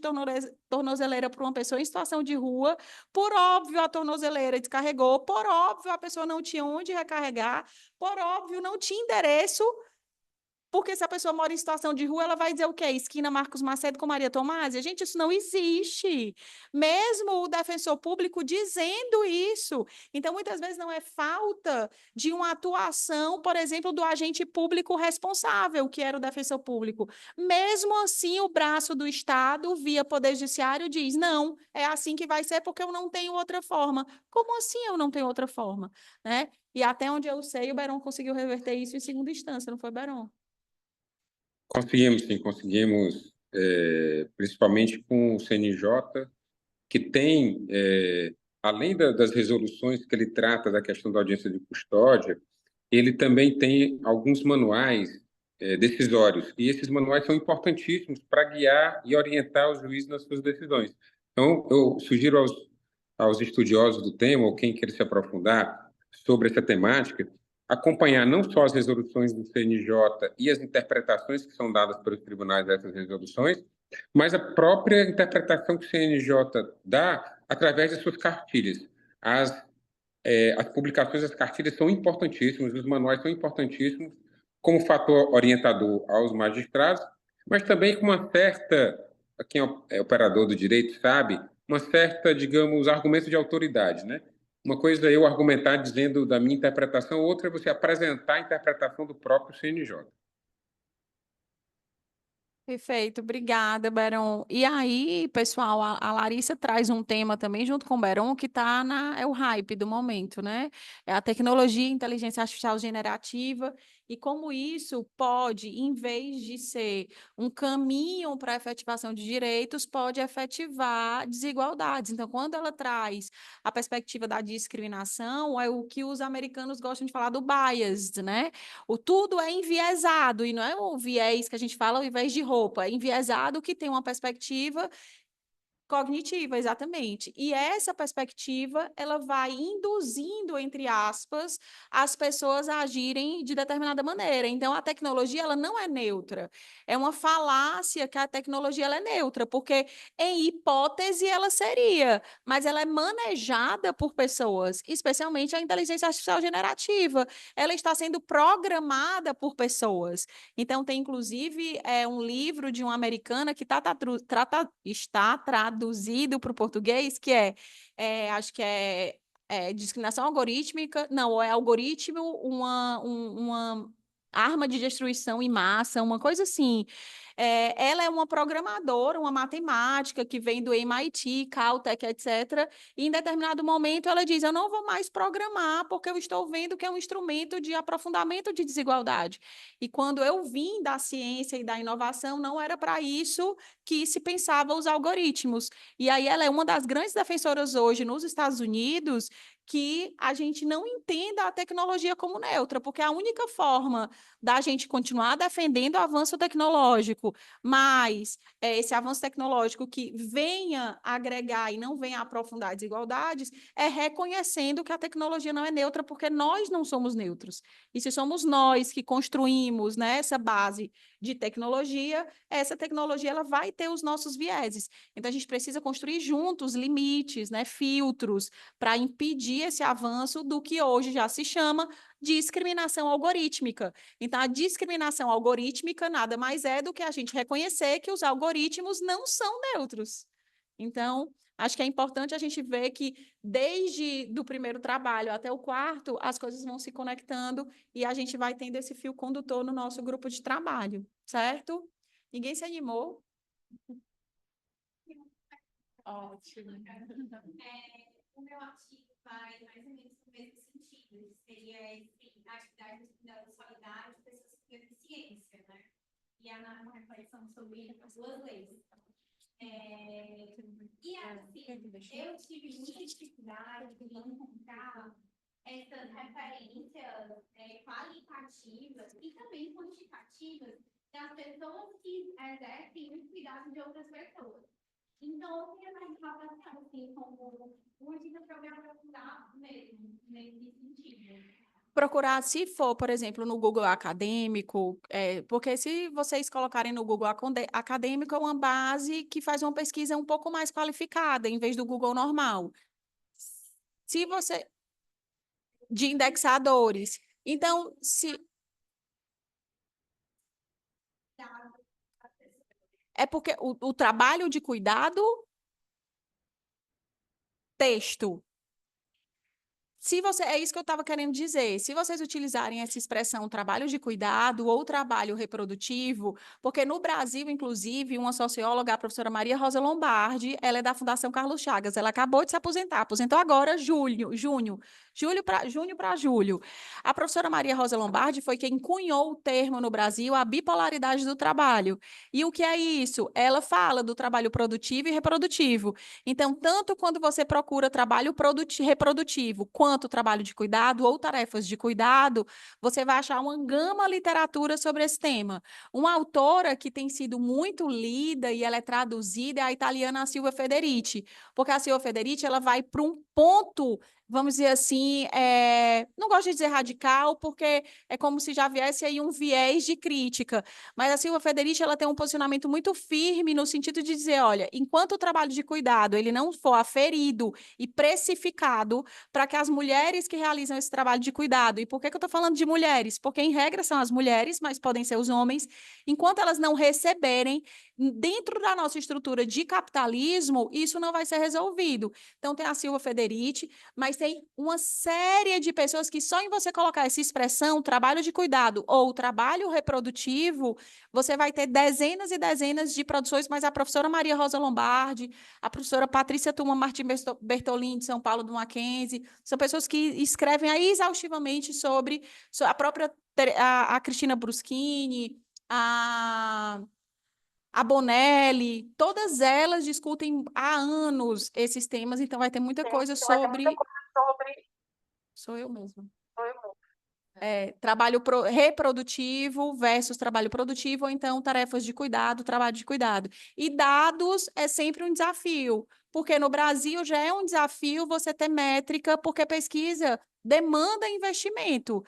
tornozeleira para uma pessoa em situação de rua, por óbvio a tornozeleira descarregou, por óbvio a pessoa não tinha onde recarregar, por óbvio não tinha endereço. Porque se a pessoa mora em situação de rua, ela vai dizer o quê? Esquina Marcos Macedo com Maria Tomásia? Gente, isso não existe. Mesmo o defensor público dizendo isso. Então, muitas vezes não é falta de uma atuação, por exemplo, do agente público responsável, que era o defensor público. Mesmo assim, o braço do Estado, via Poder Judiciário, diz, não, é assim que vai ser porque eu não tenho outra forma. Como assim eu não tenho outra forma? Né? E até onde eu sei, o Beron conseguiu reverter isso em segunda instância, não foi, Beron? Conseguimos, sim, conseguimos, principalmente com o CNJ que tem, além das resoluções que ele trata da questão da audiência de custódia, ele também tem alguns manuais decisórios, e esses manuais são importantíssimos para guiar e orientar os juízes nas suas decisões. Então, eu sugiro aos estudiosos do tema, ou quem queira se aprofundar sobre essa temática, acompanhar não só as resoluções do CNJ e as interpretações que são dadas pelos tribunais dessas resoluções, mas a própria interpretação que o CNJ dá através das suas cartilhas. As publicações das cartilhas são importantíssimas, os manuais são importantíssimos como fator orientador aos magistrados, mas também com uma certa, quem é operador do direito sabe, uma certa, digamos, argumento de autoridade, né? Uma coisa é eu argumentar dizendo da minha interpretação, outra é você apresentar a interpretação do próprio CNJ. Perfeito, obrigada, Beron. E aí, pessoal, a Larissa traz um tema também junto com o Beron que é o hype do momento, né? É a tecnologia e inteligência artificial generativa e como isso pode, em vez de ser um caminho para a efetivação de direitos, pode efetivar desigualdades. Então, quando ela traz a perspectiva da discriminação, é o que os americanos gostam de falar do bias, né? O tudo é enviesado, e não é o viés que a gente fala ao invés de roupa, é enviesado que tem uma perspectiva cognitiva, exatamente. E essa perspectiva, ela vai induzindo, entre aspas, as pessoas a agirem de determinada maneira. Então, a tecnologia, ela não é neutra. É uma falácia que a tecnologia ela é neutra, porque, em hipótese, ela seria, mas ela é manejada por pessoas, especialmente a inteligência artificial generativa. Ela está sendo programada por pessoas. Então, tem, inclusive, um livro de uma americana que está traduzido para o português, que acho que discriminação algorítmica, não, é algoritmo, uma arma de destruição em massa, uma coisa assim. Ela é uma programadora, uma matemática que vem do MIT, Caltech, etc. E em determinado momento ela diz, eu não vou mais programar porque eu estou vendo que é um instrumento de aprofundamento de desigualdade. E quando eu vim da ciência e da inovação, não era para isso que se pensava os algoritmos. E aí ela é uma das grandes defensoras hoje nos Estados Unidos que a gente não entenda a tecnologia como neutra, porque a única forma da gente continuar defendendo o avanço tecnológico, mas esse avanço tecnológico que venha agregar e não venha aprofundar desigualdades, é reconhecendo que a tecnologia não é neutra, porque nós não somos neutros. E se somos nós que construímos, né, essa base de tecnologia, essa tecnologia ela vai ter os nossos vieses. Então, a gente precisa construir juntos limites, né, filtros, para impedir esse avanço do que hoje já se chama discriminação algorítmica. Então, a discriminação algorítmica nada mais é do que a gente reconhecer que os algoritmos não são neutros. Então, acho que é importante a gente ver que, desde do primeiro trabalho até o quarto, as coisas vão se conectando e a gente vai tendo esse fio condutor no nosso grupo de trabalho, certo? Ninguém se animou? Ótimo. O meu artigo vai mais ou menos no mesmo sentido, seria a atividade de cuidado solidário de pessoas com deficiência, né? E uma reflexão sobre as duas leis. E assim, eu tive muita dificuldade de encontrar essas referências qualitativas e também quantitativas das pessoas que exercem o cuidado de outras pessoas. Então, eu queria perguntar para você, assim, como uma dica para eu me aprofundar mesmo nesse sentido. Procurar, se for, por exemplo, no Google Acadêmico, porque se vocês colocarem no Google Acadêmico, é uma base que faz uma pesquisa um pouco mais qualificada, em vez do Google normal. Se você... De indexadores. Então, é porque o trabalho de cuidado, texto. É isso que eu estava querendo dizer. Se vocês utilizarem essa expressão trabalho de cuidado ou trabalho reprodutivo, porque no Brasil, inclusive, uma socióloga, a professora Maria Rosa Lombardi, ela é da Fundação Carlos Chagas, ela acabou de se aposentou agora, junho, junho para julho. A professora Maria Rosa Lombardi foi quem cunhou o termo no Brasil, a bipolaridade do trabalho. E o que é isso? Ela fala do trabalho produtivo e reprodutivo. Então, tanto quando você procura trabalho reprodutivo, quanto trabalho de cuidado ou tarefas de cuidado, você vai achar uma gama literatura sobre esse tema. Uma autora que tem sido muito lida e ela é traduzida é a italiana Silvia Federici, porque a Silvia Federici ela vai para um ponto, vamos dizer assim, não gosto de dizer radical, porque é como se já viesse aí um viés de crítica, mas a Silvia Federici ela tem um posicionamento muito firme no sentido de dizer, olha, enquanto o trabalho de cuidado ele não for aferido e precificado para que as mulheres que realizam esse trabalho de cuidado, e por que eu estou falando de mulheres? Porque, em regra, são as mulheres, mas podem ser os homens, enquanto elas não receberem, dentro da nossa estrutura de capitalismo, isso não vai ser resolvido. Então, tem a Silvia Federici, mas tem uma série de pessoas que só em você colocar essa expressão, trabalho de cuidado ou trabalho reprodutivo, você vai ter dezenas e dezenas de produções, mas a professora Maria Rosa Lombardi, a professora Patrícia Tuma Martins Bertolini, de São Paulo, do Mackenzie, são pessoas que escrevem aí exaustivamente sobre a própria a Cristina Bruschini, a Bonelli, todas elas discutem há anos esses temas, então vai ter muita coisa sobre... Sou eu mesma. Trabalho reprodutivo versus trabalho produtivo, ou então tarefas de cuidado, trabalho de cuidado. E dados é sempre um desafio, porque no Brasil já é um desafio você ter métrica, porque pesquisa demanda investimento.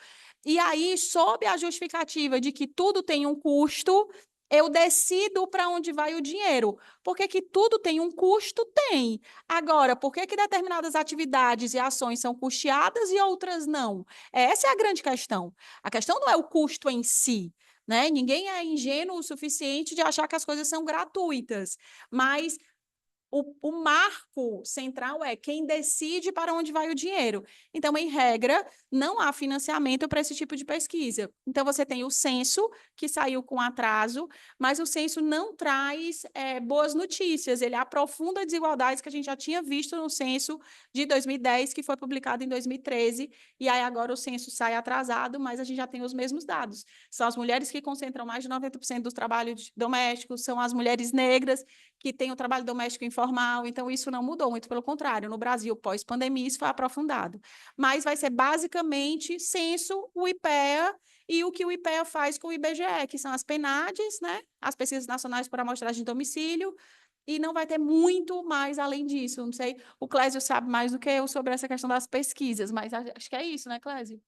E aí, sob a justificativa de que tudo tem um custo, eu decido para onde vai o dinheiro. Porque que tudo tem um custo? Tem. Agora, por que determinadas atividades e ações são custeadas e outras não? Essa é a grande questão. A questão não é o custo em si, né? Ninguém é ingênuo o suficiente de achar que as coisas são gratuitas, mas o marco central é quem decide para onde vai o dinheiro. Então, em regra, não há financiamento para esse tipo de pesquisa. Então, você tem o censo, que saiu com atraso, mas o censo não traz boas notícias, ele aprofunda desigualdades que a gente já tinha visto no censo de 2010, que foi publicado em 2013, e aí agora o censo sai atrasado, mas a gente já tem os mesmos dados. São as mulheres que concentram mais de 90% dos trabalhos domésticos, são as mulheres negras, que tem o trabalho doméstico informal, então isso não mudou, muito pelo contrário, no Brasil, pós-pandemia, isso foi aprofundado. Mas vai ser basicamente censo, o IPEA e o que o IPEA faz com o IBGE, que são as PNADs, né? As pesquisas nacionais por amostragem de domicílio, e não vai ter muito mais além disso. Não sei, o Clésio sabe mais do que eu sobre essa questão das pesquisas, mas acho que é isso, né, Clésio?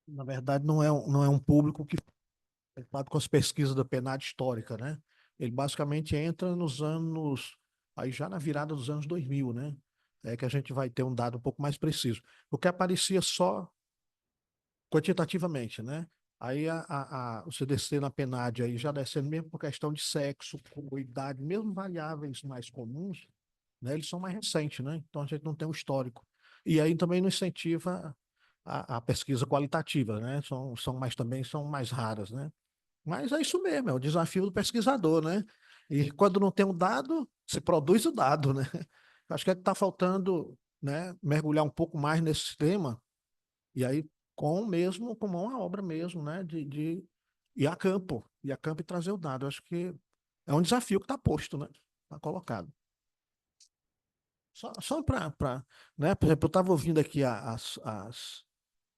Na verdade, não é um público que é preocupado com as pesquisas da PNAD histórica, né? Ele basicamente entra nos anos, aí já na virada dos anos 2000, né? É que a gente vai ter um dado um pouco mais preciso. O que aparecia só quantitativamente, né? Aí o CDC na PNAD aí já descendo mesmo por questão de sexo, idade, mesmo variáveis mais comuns, né? Eles são mais recentes, né? Então a gente não tem um histórico. E aí também não incentiva a pesquisa qualitativa, né? Também são mais raras, né? Mas é isso mesmo, é o desafio do pesquisador, né? E quando não tem um dado, se produz o dado, né? Acho que está faltando, né, mergulhar um pouco mais nesse tema, e aí com uma obra mesmo, né? De ir a campo e trazer o dado. Acho que é um desafio que está posto, né? Está colocado. Só para, né? Por exemplo, eu estava ouvindo aqui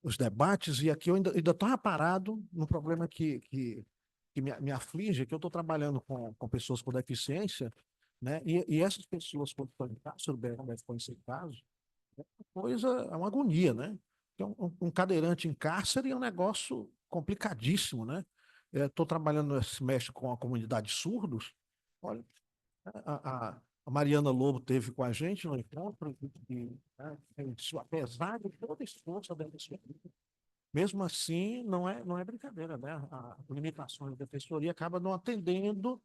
os debates, e aqui eu ainda estava parado no problema que me aflige, que eu estou trabalhando com pessoas com deficiência, né? E essas pessoas, quando estão em casa, o Berão deve conhecer o caso, é uma agonia, né? Então, um cadeirante em cárcere é um negócio complicadíssimo, né? Estou trabalhando esse semestre com a comunidade de surdos. Olha, a Mariana Lobo teve com a gente no encontro, né, apesar de toda a esforço da defensoria, mesmo assim, não é brincadeira, né? A limitação da defensoria acaba não atendendo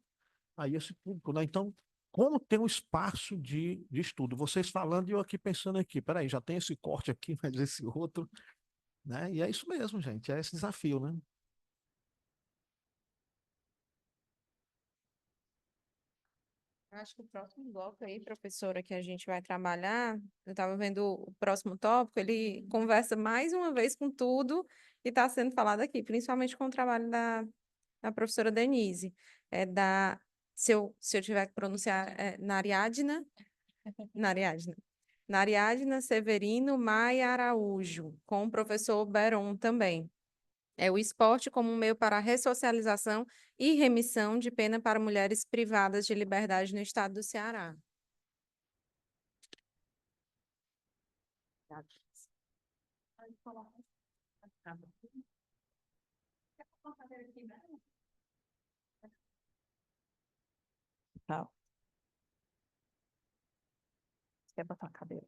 a esse público, né? Então, como tem um espaço de estudo? Vocês falando e eu aqui pensando aqui, peraí, já tem esse corte aqui, mas esse outro, né? E é isso mesmo, gente, é esse desafio, né? Acho que o próximo bloco aí, professora, que a gente vai trabalhar, eu estava vendo o próximo tópico, ele conversa mais uma vez com tudo que está sendo falado aqui, principalmente com o trabalho da professora Denise. É se eu tiver que pronunciar, Nariadna Severino Maia Araújo, com o professor Beron também. É o esporte como um meio para a ressocialização e remissão de pena para mulheres privadas de liberdade no estado do Ceará. Tá. Você quer botar a cadeira?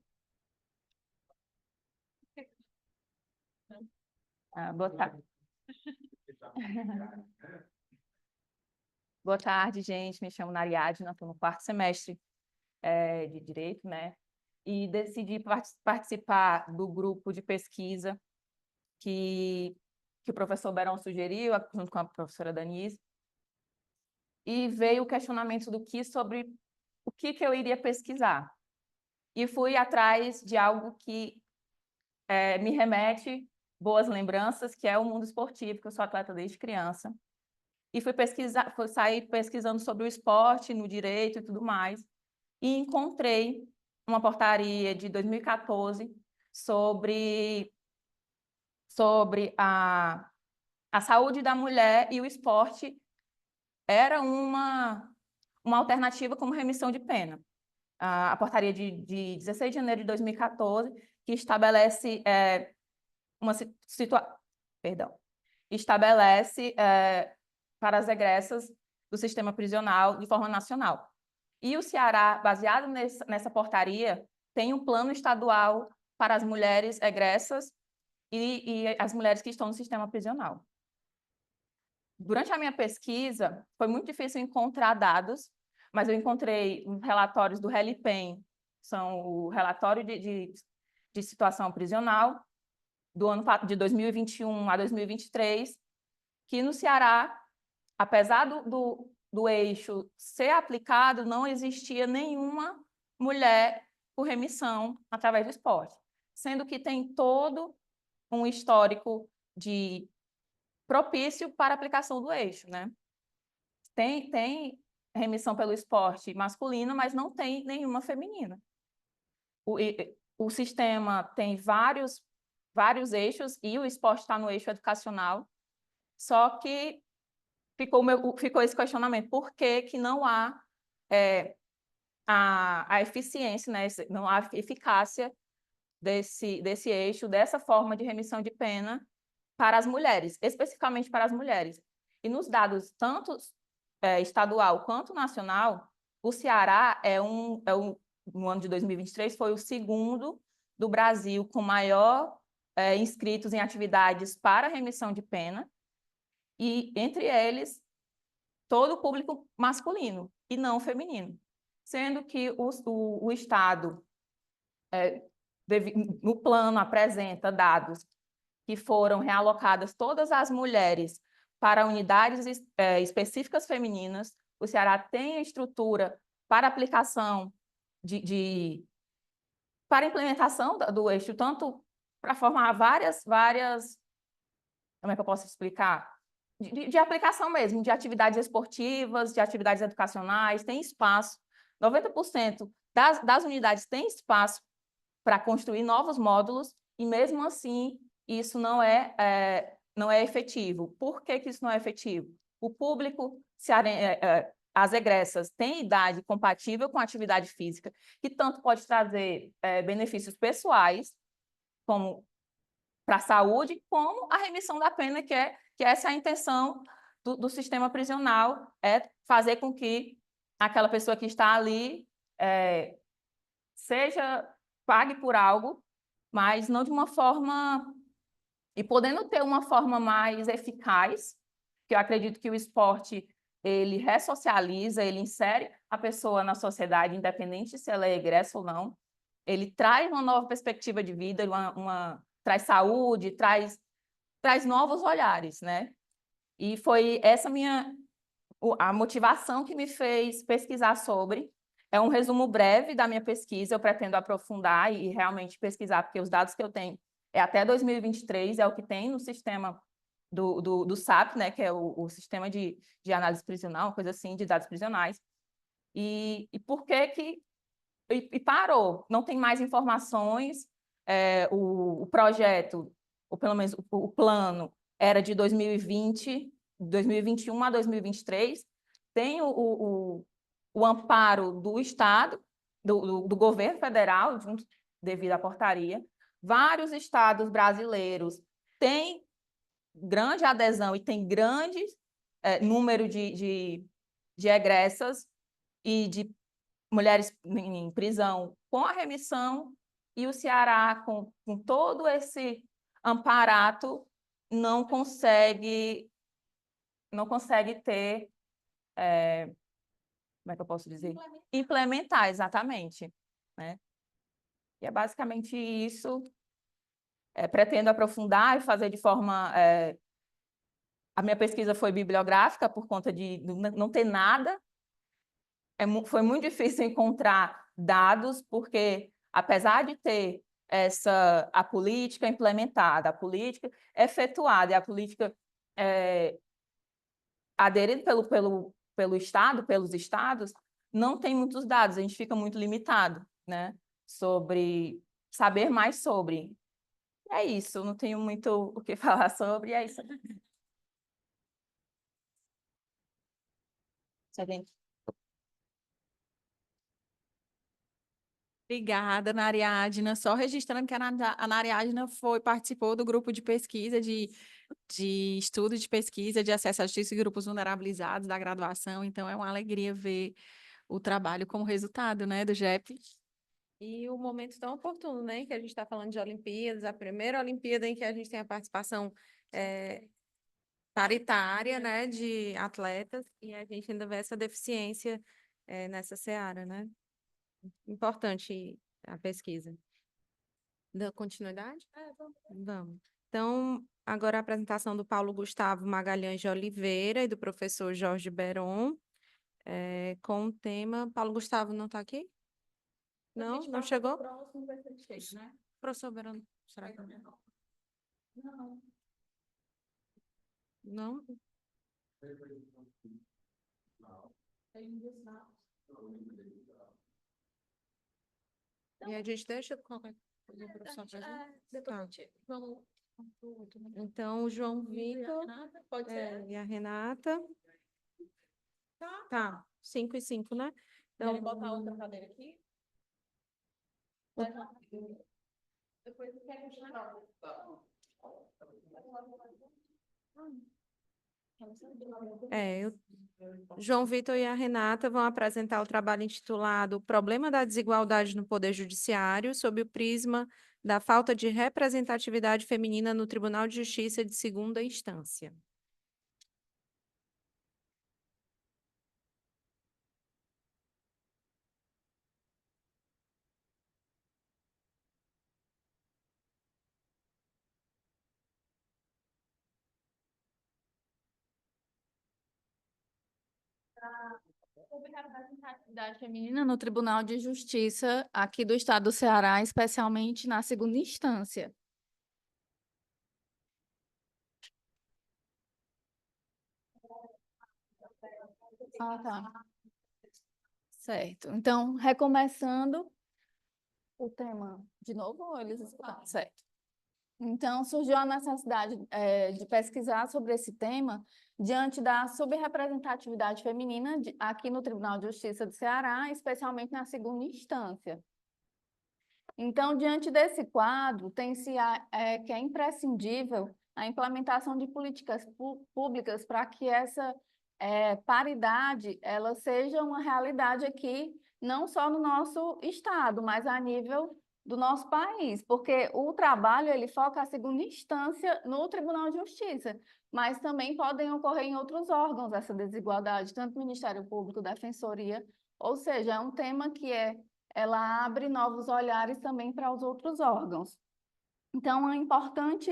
Boa tarde. Boa tarde, gente. Me chamo Nariadna, estou no 4º semestre de Direito, né? E decidi participar do grupo de pesquisa que o professor Beron sugeriu, junto com a professora Denise, e veio o questionamento sobre o que eu iria pesquisar. E fui atrás de algo que me remete boas lembranças, que é o mundo esportivo, que eu sou atleta desde criança. E fui sair pesquisando sobre o esporte, no direito e tudo mais, e encontrei uma portaria de 2014 sobre a saúde da mulher, e o esporte era uma alternativa como remissão de pena. A portaria de 16 de janeiro de 2014, que estabelece para as egressas do sistema prisional de forma nacional. E o Ceará, baseado nessa portaria, tem um plano estadual para as mulheres egressas e as mulheres que estão no sistema prisional. Durante a minha pesquisa, foi muito difícil encontrar dados, mas eu encontrei relatórios do RELIPEM, são o relatório de situação prisional, do ano de 2021 a 2023, que no Ceará, apesar do eixo ser aplicado, não existia nenhuma mulher por remissão através do esporte, sendo que tem todo um histórico de propício para a aplicação do eixo, né? Tem remissão pelo esporte masculino, mas não tem nenhuma feminina. O sistema tem vários eixos e o esporte está no eixo educacional, só que ficou esse questionamento: por que não há a eficiência, né? Não há eficácia desse eixo, dessa forma de remissão de pena para as mulheres, especificamente para as mulheres. E nos dados tanto estadual quanto nacional, o Ceará no ano de 2023, foi o segundo do Brasil com maior inscritos em atividades para remissão de pena, e entre eles todo o público masculino e não feminino, sendo que o Estado, no plano, apresenta dados que foram realocadas todas as mulheres para unidades específicas femininas. O Ceará tem a estrutura para aplicação para implementação do eixo, tanto para formar várias, como é que eu posso explicar? De aplicação mesmo, de atividades esportivas, de atividades educacionais, tem espaço. 90% das unidades têm espaço para construir novos módulos, e mesmo assim isso não é efetivo. Por que isso não é efetivo? O público as egressas têm idade compatível com a atividade física, que tanto pode trazer benefícios pessoais, como para a saúde, como a remissão da pena, que essa é a intenção do sistema prisional, é fazer com que aquela pessoa que está ali pague por algo, mas não de uma forma, e podendo ter uma forma mais eficaz, que eu acredito que o esporte, ele ressocializa, ele insere a pessoa na sociedade, independente se ela é egressa ou não, ele traz uma nova perspectiva de vida, traz saúde, traz novos olhares, né? E foi essa a motivação que me fez pesquisar sobre. É um resumo breve da minha pesquisa, eu pretendo aprofundar e realmente pesquisar, porque os dados que eu tenho é até 2023, é o que tem no sistema do SAP, né, que é o sistema de análise prisional, uma coisa assim, de dados prisionais. E por que que... E parou, não tem mais informações, o projeto, ou pelo menos o plano, era de 2020, 2021 a 2023, tem o amparo do Estado, do governo federal, devido à portaria. Vários estados brasileiros têm grande adesão e têm grande número de egressas e de mulheres em prisão com a remissão, e o Ceará, com todo esse amparato, não consegue ter, como é que eu posso dizer? Implementar, exatamente, né? E é basicamente isso. Pretendo aprofundar e fazer de forma... a minha pesquisa foi bibliográfica por conta de não ter nada. Foi muito difícil encontrar dados, porque, apesar de ter a política implementada, a política efetuada e a política aderida pelo Estado, pelos estados, não tem muitos dados, a gente fica muito limitado, né, sobre saber mais sobre. É isso, não tenho muito o que falar sobre, é isso. Obrigada, Nariadna. Só registrando que a Nariadna participou do grupo de pesquisa, de estudo de pesquisa, de acesso à justiça e grupos vulnerabilizados da graduação. Então, é uma alegria ver o trabalho como resultado, né, do GEP. E o momento tão oportuno, né, que a gente está falando de Olimpíadas, a primeira Olimpíada em que a gente tem a participação paritária, né, de atletas, e a gente ainda vê essa deficiência nessa seara, né? Importante a pesquisa. Da continuidade? Vamos. Então, agora a apresentação do Paulo Gustavo Magalhães de Oliveira e do professor Jorge Beron, com o tema... Paulo Gustavo não está aqui? Não? Não chegou? Professor Beron, será que não? Não? E a gente deixa qualquer coisa para o professor apresentar? Então, o João Vitor e a Renata. Tá, 5 e 5, né? Então, Querem botar outra cadeira aqui? Depois quer continuar. João Vitor e a Renata vão apresentar o trabalho intitulado Problema da Desigualdade no Poder Judiciário, sob o prisma da falta de representatividade feminina no Tribunal de Justiça de Segunda Instância. Sobre representatividade feminina no Tribunal de Justiça aqui do Estado do Ceará, especialmente na segunda instância. Ah, tá. Certo. Então, recomeçando o tema de novo, ou eles escutaram? Certo. Então, surgiu a necessidade de pesquisar sobre esse tema diante da subrepresentatividade feminina aqui no Tribunal de Justiça do Ceará, especialmente na segunda instância. Então, diante desse quadro, tem-se que é imprescindível a implementação de políticas públicas para que essa paridade ela seja uma realidade aqui, não só no nosso estado, mas a nível do nosso país, porque o trabalho ele foca a segunda instância no Tribunal de Justiça, mas também podem ocorrer em outros órgãos essa desigualdade, tanto Ministério Público, Defensoria, ou seja, é um tema que ela abre novos olhares também para os outros órgãos. Então, é importante,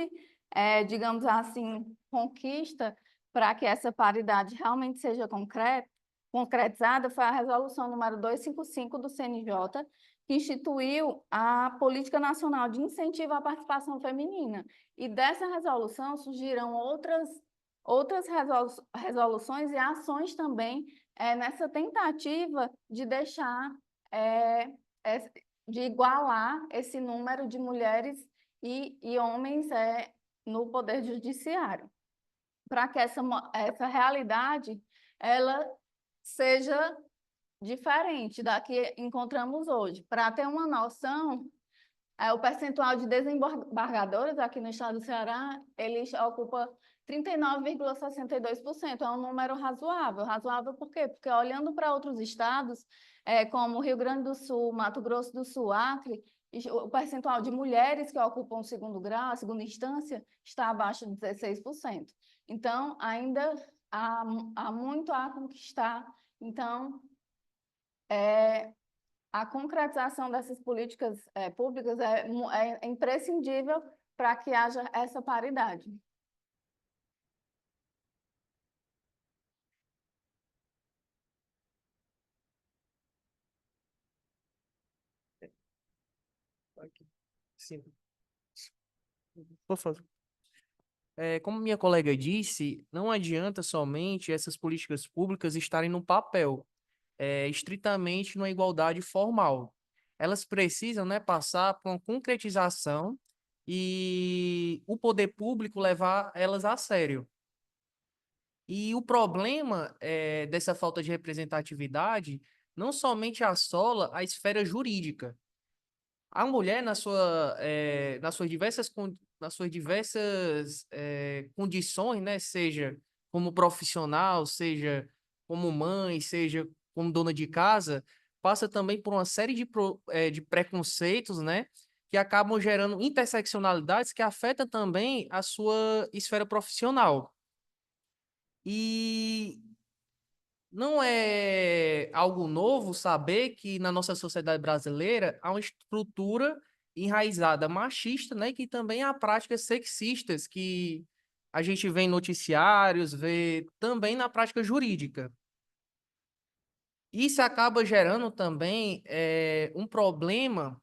digamos assim, conquista para que essa paridade realmente seja concretizada, foi a resolução número 255 do CNJ, que instituiu a Política Nacional de Incentivo à Participação Feminina. E dessa resolução surgiram outras resoluções e ações também nessa tentativa de deixar, de igualar esse número de mulheres e homens no Poder Judiciário, para que essa realidade ela seja diferente da que encontramos hoje. Para ter uma noção, o percentual de desembargadoras aqui no estado do Ceará, ele ocupa 39,62%. É um número razoável. Razoável por quê? Porque olhando para outros estados, como Rio Grande do Sul, Mato Grosso do Sul, Acre, o percentual de mulheres que ocupam o segundo grau, a segunda instância, está abaixo de 16%. Então, ainda há muito a conquistar. Então, a concretização dessas políticas públicas é imprescindível para que haja essa paridade. Sim. Por favor. Como minha colega disse, não adianta somente essas políticas públicas estarem no papel, estritamente numa igualdade formal. Elas precisam, né, passar por uma concretização e o poder público levar elas a sério. E o problema dessa falta de representatividade não somente assola a esfera jurídica. A mulher, nas suas diversas condições, né, seja como profissional, seja como mãe, seja como dona de casa, passa também por uma série de preconceitos, né, que acabam gerando interseccionalidades que afetam também a sua esfera profissional. E não é algo novo saber que na nossa sociedade brasileira há uma estrutura enraizada machista, né, que também há práticas sexistas que a gente vê em noticiários, vê também na prática jurídica. Isso acaba gerando também um problema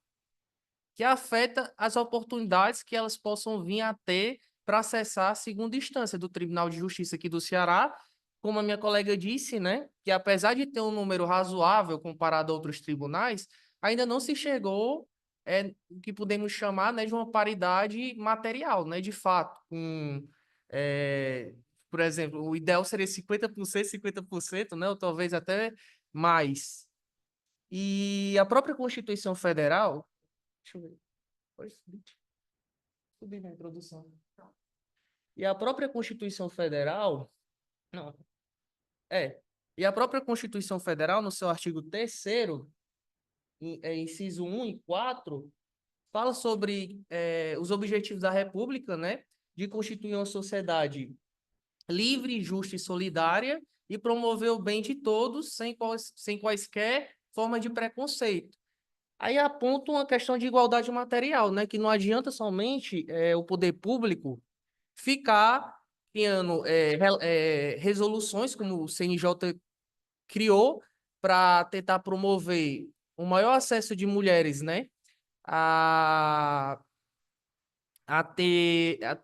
que afeta as oportunidades que elas possam vir a ter para acessar a segunda instância do Tribunal de Justiça aqui do Ceará, como a minha colega disse, né, que apesar de ter um número razoável comparado a outros tribunais, ainda não se chegou o que podemos chamar, né, de uma paridade material, né, de fato. Por exemplo, o ideal seria 50%, 50%, né, ou talvez até mais. E a própria Constituição Federal, deixa eu ver, pode subir na introdução. E a própria Constituição Federal, não, e a própria Constituição Federal, no seu artigo 3º, inciso 1 e 4, fala sobre os objetivos da República, né, de constituir uma sociedade livre, justa e solidária e promover o bem de todos sem quaisquer forma de preconceito. Aí aponta uma questão de igualdade material, né, que não adianta somente o poder público ficar criando resoluções, como o CNJ criou, para tentar promover o maior acesso de mulheres, né, a, a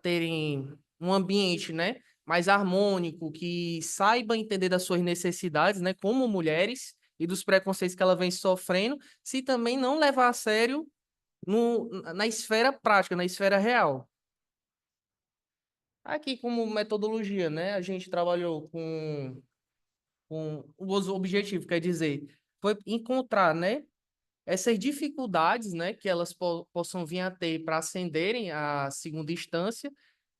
terem um ambiente, né, mais harmônico, que saiba entender das suas necessidades, né, como mulheres, e dos preconceitos que ela vem sofrendo, se também não levar a sério na esfera prática, na esfera real. Aqui, como metodologia, né, a gente trabalhou com os objetivos, quer dizer, foi encontrar, né, essas dificuldades, né, que elas possam vir a ter para ascenderem à segunda instância,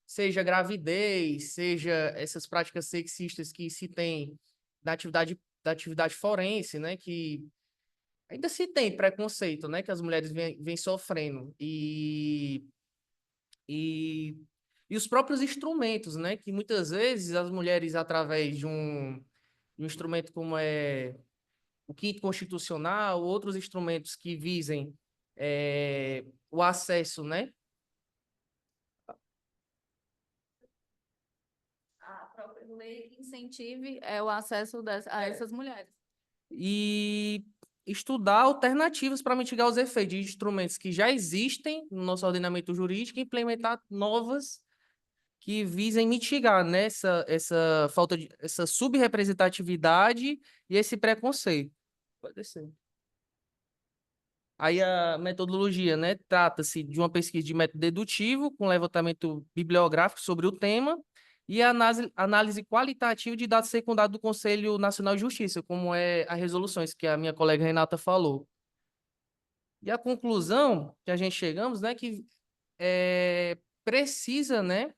seja gravidez, seja essas práticas sexistas que se tem da atividade forense, né, que ainda se tem preconceito, né, que as mulheres vêm sofrendo. E os próprios instrumentos, né? Que muitas vezes as mulheres, através de um instrumento como o quinto constitucional, outros instrumentos que visem o acesso, né? lei que incentive o acesso a essas mulheres. E estudar alternativas para mitigar os efeitos de instrumentos que já existem no nosso ordenamento jurídico e implementar novas que visem mitigar, né, essa falta de essa subrepresentatividade e esse preconceito. Pode ser. Aí a metodologia, né, trata-se de uma pesquisa de método dedutivo com levantamento bibliográfico sobre o tema e a análise qualitativa de dados secundários do Conselho Nacional de Justiça, como é as resoluções que a minha colega Renata falou. E a conclusão que a gente chegamos, né, que precisa, né,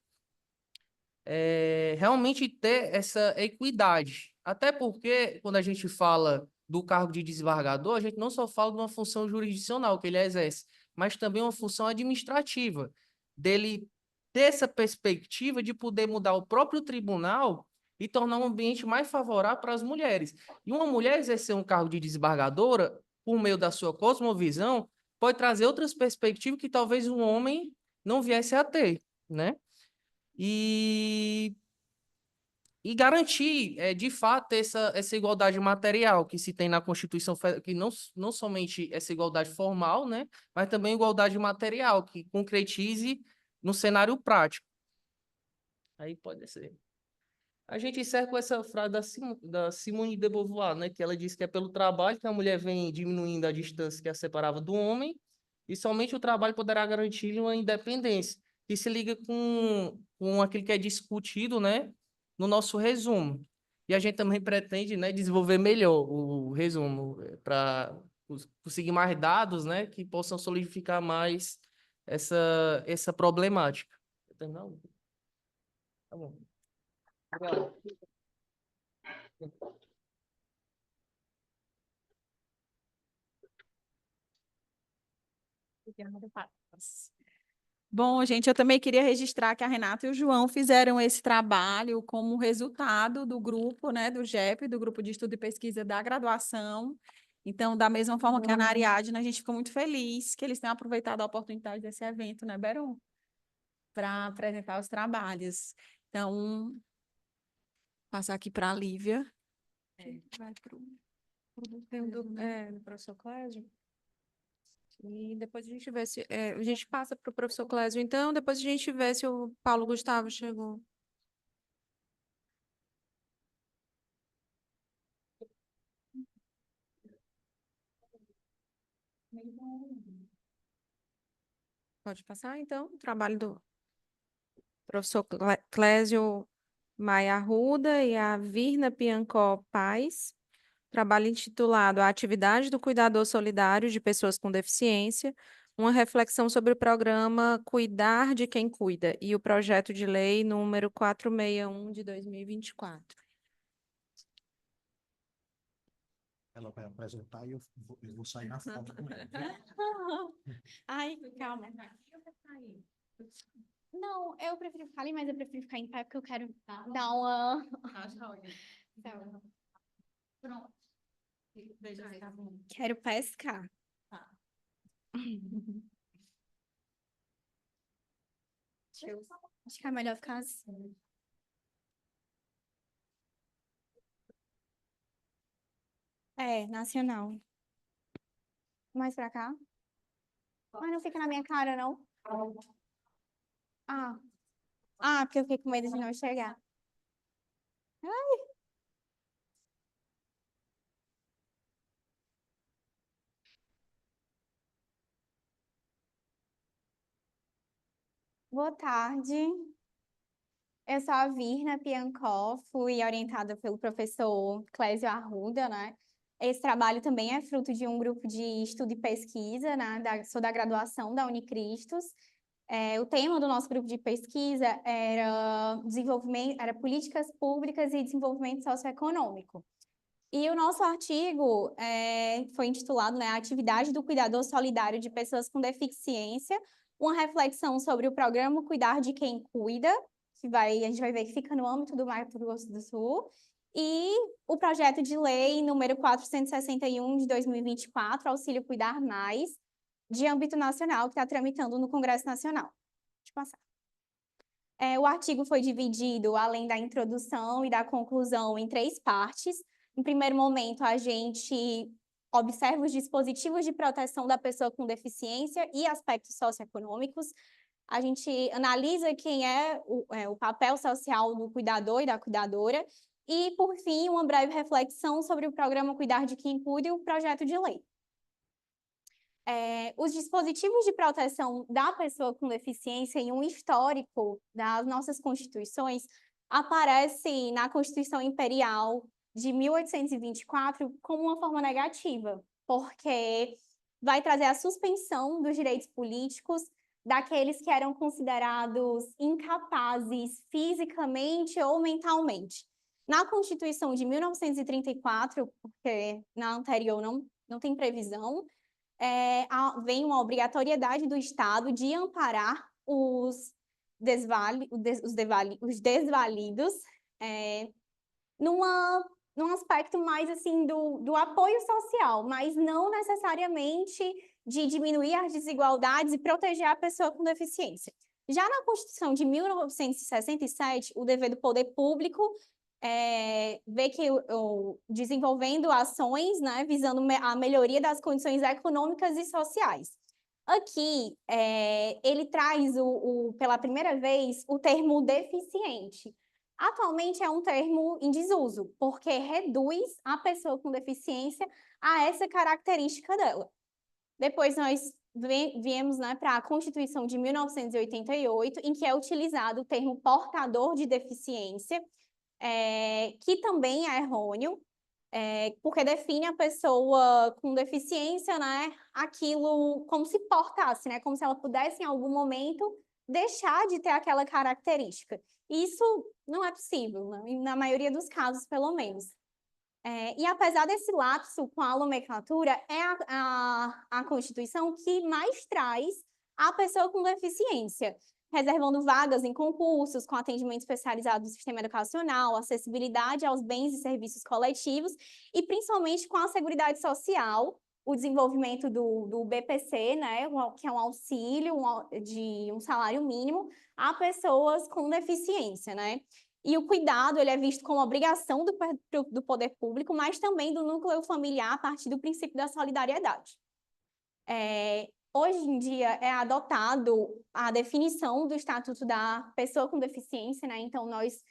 realmente ter essa equidade. Até porque, quando a gente fala do cargo de desembargador, a gente não só fala de uma função jurisdicional que ele exerce, mas também uma função administrativa, dele ter essa perspectiva de poder mudar o próprio tribunal e tornar um ambiente mais favorável para as mulheres. E uma mulher exercer um cargo de desembargadora, por meio da sua cosmovisão, pode trazer outras perspectivas que talvez um homem não viesse a ter, né? E garantir, de fato, essa igualdade material que se tem na Constituição, que não somente essa igualdade formal, né, mas também igualdade material, que concretize no cenário prático. Aí pode ser. A gente encerra com essa frase da Simone de Beauvoir, né, que ela diz que é pelo trabalho que a mulher vem diminuindo a distância que a separava do homem, e somente o trabalho poderá garantir uma independência, que se liga com aquilo que é discutido, né, no nosso resumo. E a gente também pretende, né, desenvolver melhor o resumo para conseguir mais dados, né, que possam solidificar mais essa problemática. Entendeu? Tá bom. Obrigado. Bom, gente, eu também queria registrar que a Renata e o João fizeram esse trabalho como resultado do grupo, né, do GEP, do Grupo de Estudo e Pesquisa da Graduação. Então, da mesma forma que a Ana Ariadne, a gente ficou muito feliz que eles tenham aproveitado a oportunidade desse evento, né, Beron? Para apresentar os trabalhos. Então, passar aqui para a Lívia. Vai pro... do professor Clésio. E depois a gente vê se... a gente passa para o professor Clésio, então, depois a gente vê se o Paulo Gustavo chegou. Pode passar, então, o trabalho do professor Clésio Maia Arruda e a Virna Piancó Paz. Trabalho intitulado A Atividade do Cuidador Solidário de Pessoas com Deficiência, uma reflexão sobre o programa Cuidar de Quem Cuida e o projeto de lei número 461 de 2024. Ela vai apresentar e eu vou sair na foto com ela. Ai, calma. Não, eu prefiro ficar ali, mas eu prefiro ficar em pé porque eu quero dar uma... Então, pronto. Quero pescar. Acho que é melhor ficar assim. Nacional. Mais pra cá? Mas não fica na minha cara, não? Porque eu fiquei com medo de não enxergar. Boa tarde. Eu sou a Virna Piancó, fui orientada pelo professor Clésio Arruda, né? Esse trabalho também é fruto de um grupo de estudo e pesquisa, né? Sou da graduação da Unicristos. O tema do nosso grupo de pesquisa era políticas públicas e desenvolvimento socioeconômico. E o nosso artigo foi intitulado, né, A Atividade do Cuidador Solidário de Pessoas com Deficiência, uma reflexão sobre o programa Cuidar de Quem Cuida, que a gente vai ver que fica no âmbito do Mato Grosso do Sul, e o projeto de lei número 461 de 2024, Auxílio Cuidar Mais, de âmbito nacional, que está tramitando no Congresso Nacional. Deixa eu passar. O artigo foi dividido, além da introdução e da conclusão, em 3 partes. Em primeiro momento, a gente observa os dispositivos de proteção da pessoa com deficiência e aspectos socioeconômicos. A gente analisa quem é o papel social do cuidador e da cuidadora. E, por fim, uma breve reflexão sobre o programa Cuidar de Quem Cuida e o projeto de lei. Os dispositivos de proteção da pessoa com deficiência e um histórico das nossas constituições aparece na Constituição Imperial de 1824 como uma forma negativa, porque vai trazer a suspensão dos direitos políticos daqueles que eram considerados incapazes fisicamente ou mentalmente. Na Constituição de 1934, porque na anterior não tem previsão, vem uma obrigatoriedade do Estado de amparar os desvalidos num aspecto mais assim do apoio social, mas não necessariamente de diminuir as desigualdades e proteger a pessoa com deficiência. Já na Constituição de 1967, o dever do poder público vê que desenvolvendo ações, né, visando a melhoria das condições econômicas e sociais. Aqui, ele traz pela primeira vez o termo deficiente. Atualmente é um termo em desuso, porque reduz a pessoa com deficiência a essa característica dela. Depois nós viemos, né, para a Constituição de 1988, em que é utilizado o termo portador de deficiência, que também é errôneo, porque define a pessoa com deficiência, né, aquilo como se portasse, né, como se ela pudesse, em algum momento, deixar de ter aquela característica. Isso não é possível, né, na maioria dos casos, pelo menos. E apesar desse lapso com a nomenclatura, é a Constituição que mais traz a pessoa com deficiência, reservando vagas em concursos, com atendimento especializado no sistema educacional, acessibilidade aos bens e serviços coletivos, e principalmente com a Seguridade Social, o desenvolvimento do BPC, né, que é um auxílio de um salário mínimo a pessoas com deficiência, né? E o cuidado, ele é visto como obrigação do poder público, mas também do núcleo familiar a partir do princípio da solidariedade. Hoje em dia é adotado a definição do Estatuto da Pessoa com Deficiência, né? Então, nós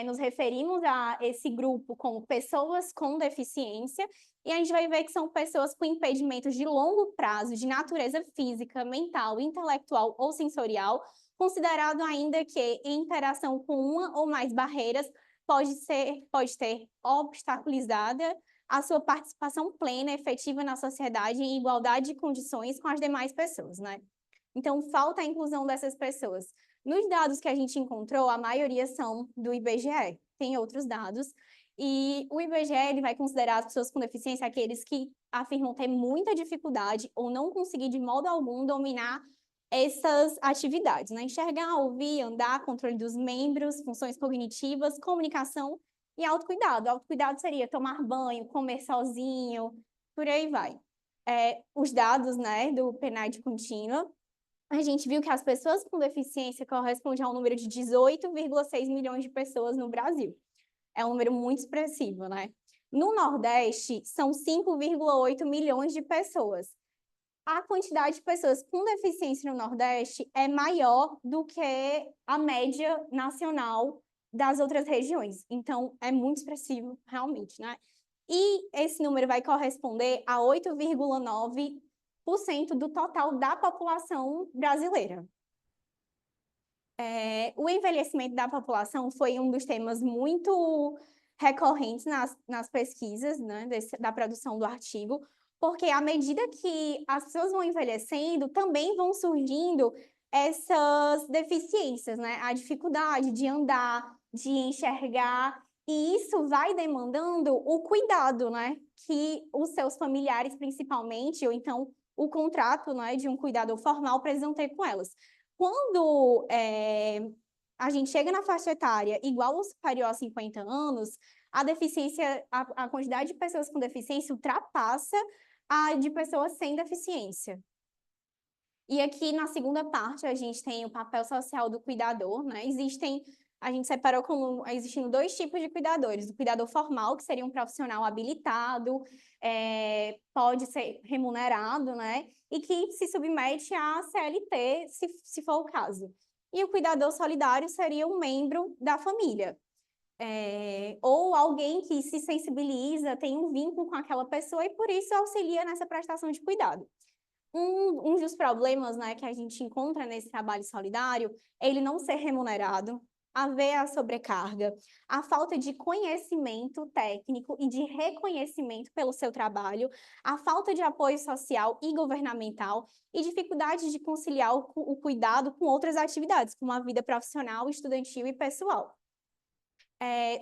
nos referimos a esse grupo como pessoas com deficiência, e a gente vai ver que são pessoas com impedimentos de longo prazo, de natureza física, mental, intelectual ou sensorial, considerado ainda que em interação com uma ou mais barreiras pode ter obstaculizada a sua participação plena, efetiva na sociedade em igualdade de condições com as demais pessoas, né? Então, falta a inclusão dessas pessoas. Nos dados que a gente encontrou, a maioria são do IBGE, tem outros dados, e o IBGE ele vai considerar as pessoas com deficiência aqueles que afirmam ter muita dificuldade ou não conseguir de modo algum dominar essas atividades, né? Enxergar, ouvir, andar, controle dos membros, funções cognitivas, comunicação e autocuidado. Autocuidado seria tomar banho, comer sozinho, por aí vai. Os dados, né, do PNAD contínua, a gente viu que as pessoas com deficiência correspondem a um número de 18,6 milhões de pessoas no Brasil. É um número muito expressivo, né? No Nordeste, são 5,8 milhões de pessoas. A quantidade de pessoas com deficiência no Nordeste é maior do que a média nacional das outras regiões. Então, é muito expressivo, realmente, né? E esse número vai corresponder a 8,9% do total da população brasileira. O envelhecimento da população foi um dos temas muito recorrentes nas pesquisas, né, da produção do artigo, porque à medida que as pessoas vão envelhecendo, também vão surgindo essas deficiências, né? A dificuldade de andar, de enxergar, e isso vai demandando o cuidado, né? Que os seus familiares, principalmente, ou então o contrato, né, de um cuidador formal precisam ter com elas. Quando a gente chega na faixa etária igual ou superior a 50 anos, a deficiência, a quantidade de pessoas com deficiência ultrapassa a de pessoas sem deficiência. E aqui na segunda parte a gente tem o papel social do cuidador, né? A gente separou como existindo 2 tipos de cuidadores. O cuidador formal, que seria um profissional habilitado, pode ser remunerado, né? E que se submete à CLT, se for o caso. E o cuidador solidário seria um membro da família. Ou alguém que se sensibiliza, tem um vínculo com aquela pessoa e por isso auxilia nessa prestação de cuidado. Um dos problemas, né, que a gente encontra nesse trabalho solidário é ele não ser remunerado, haver a sobrecarga, a falta de conhecimento técnico e de reconhecimento pelo seu trabalho, a falta de apoio social e governamental e dificuldade de conciliar o cuidado com outras atividades, como a vida profissional, estudantil e pessoal.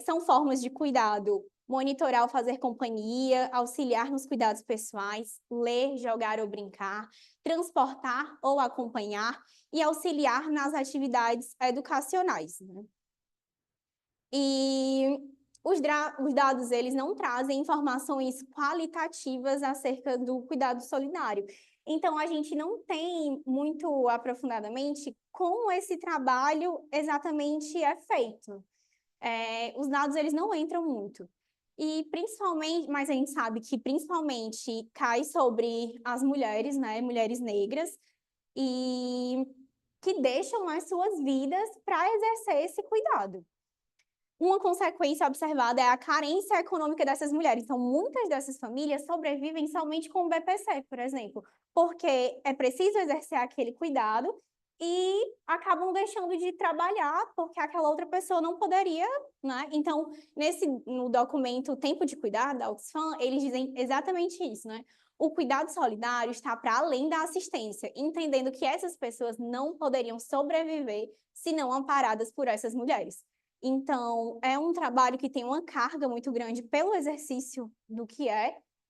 São formas de cuidado: monitorar ou fazer companhia, auxiliar nos cuidados pessoais, ler, jogar ou brincar, transportar ou acompanhar e auxiliar nas atividades educacionais, né? E os dados, eles não trazem informações qualitativas acerca do cuidado solidário. Então, a gente não tem muito aprofundadamente como esse trabalho exatamente é feito. Os dados, eles não entram muito. E principalmente, mas a gente sabe que principalmente cai sobre as mulheres, né, mulheres negras, e que deixam as suas vidas para exercer esse cuidado. Uma consequência observada é a carência econômica dessas mulheres. Então, muitas dessas famílias sobrevivem somente com o BPC, por exemplo, porque é preciso exercer aquele cuidado e acabam deixando de trabalhar porque aquela outra pessoa não poderia, né? Então, no documento Tempo de Cuidar, da Oxfam, eles dizem exatamente isso, né? O cuidado solidário está para além da assistência, entendendo que essas pessoas não poderiam sobreviver se não amparadas por essas mulheres. Então, é um trabalho que tem uma carga muito grande pelo exercício do que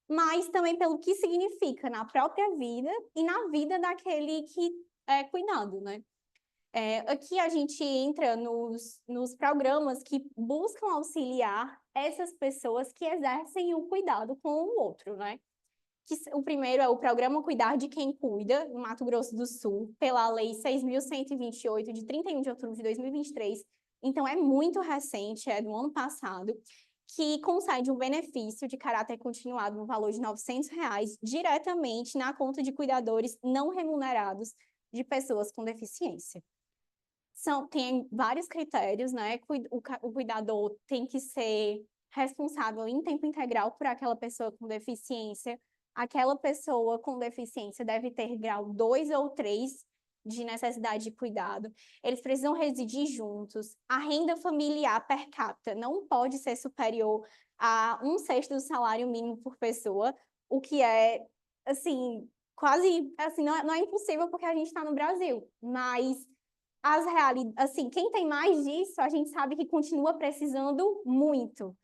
mas também pelo que significa na própria vida e na vida daquele que é cuidado, né? Aqui a gente entra nos programas que buscam auxiliar essas pessoas que exercem o cuidado com o outro, né? O primeiro é o Programa Cuidar de Quem Cuida, no Mato Grosso do Sul, pela Lei 6.128, de 31 de outubro de 2023. Então, é muito recente, é do ano passado, que concede um benefício de caráter continuado no valor de R$ 900 diretamente na conta de cuidadores não remunerados de pessoas com deficiência. Tem vários critérios, né? O cuidador tem que ser responsável em tempo integral por aquela pessoa com deficiência. Aquela pessoa com deficiência deve ter grau 2 ou 3 de necessidade de cuidado. Eles precisam residir juntos. A renda familiar per capita não pode ser superior a 1/6 do salário mínimo por pessoa, o que é, assim, quase, assim, não é impossível porque a gente está no Brasil, mas assim, quem tem mais disso, a gente sabe que continua precisando muito.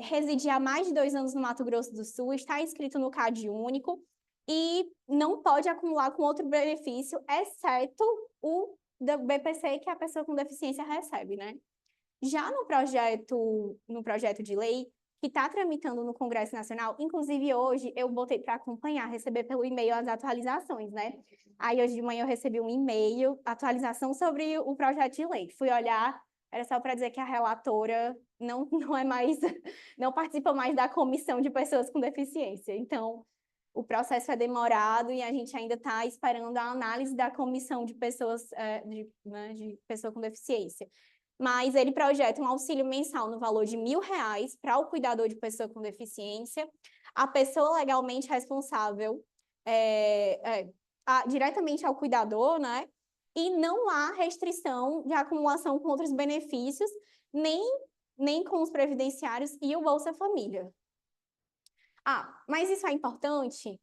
Residir há mais de 2 anos no Mato Grosso do Sul, está inscrito no CAD único e não pode acumular com outro benefício, exceto o do BPC que a pessoa com deficiência recebe, né? Já no projeto de lei, que está tramitando no Congresso Nacional, inclusive hoje eu botei para acompanhar, receber pelo e-mail as atualizações, né? Aí hoje de manhã eu recebi um e-mail, atualização sobre o projeto de lei. Fui olhar, era só para dizer que a relatora não é mais, não participa mais da comissão de pessoas com deficiência. Então, o processo é demorado e a gente ainda está esperando a análise da comissão de pessoas, de pessoa com deficiência. Mas ele projeta um auxílio mensal no valor de R$ 1.000 para o cuidador de pessoa com deficiência, a pessoa legalmente responsável diretamente ao cuidador, né? E não há restrição de acumulação com outros benefícios, nem com os previdenciários e o Bolsa Família. Mas isso é importante?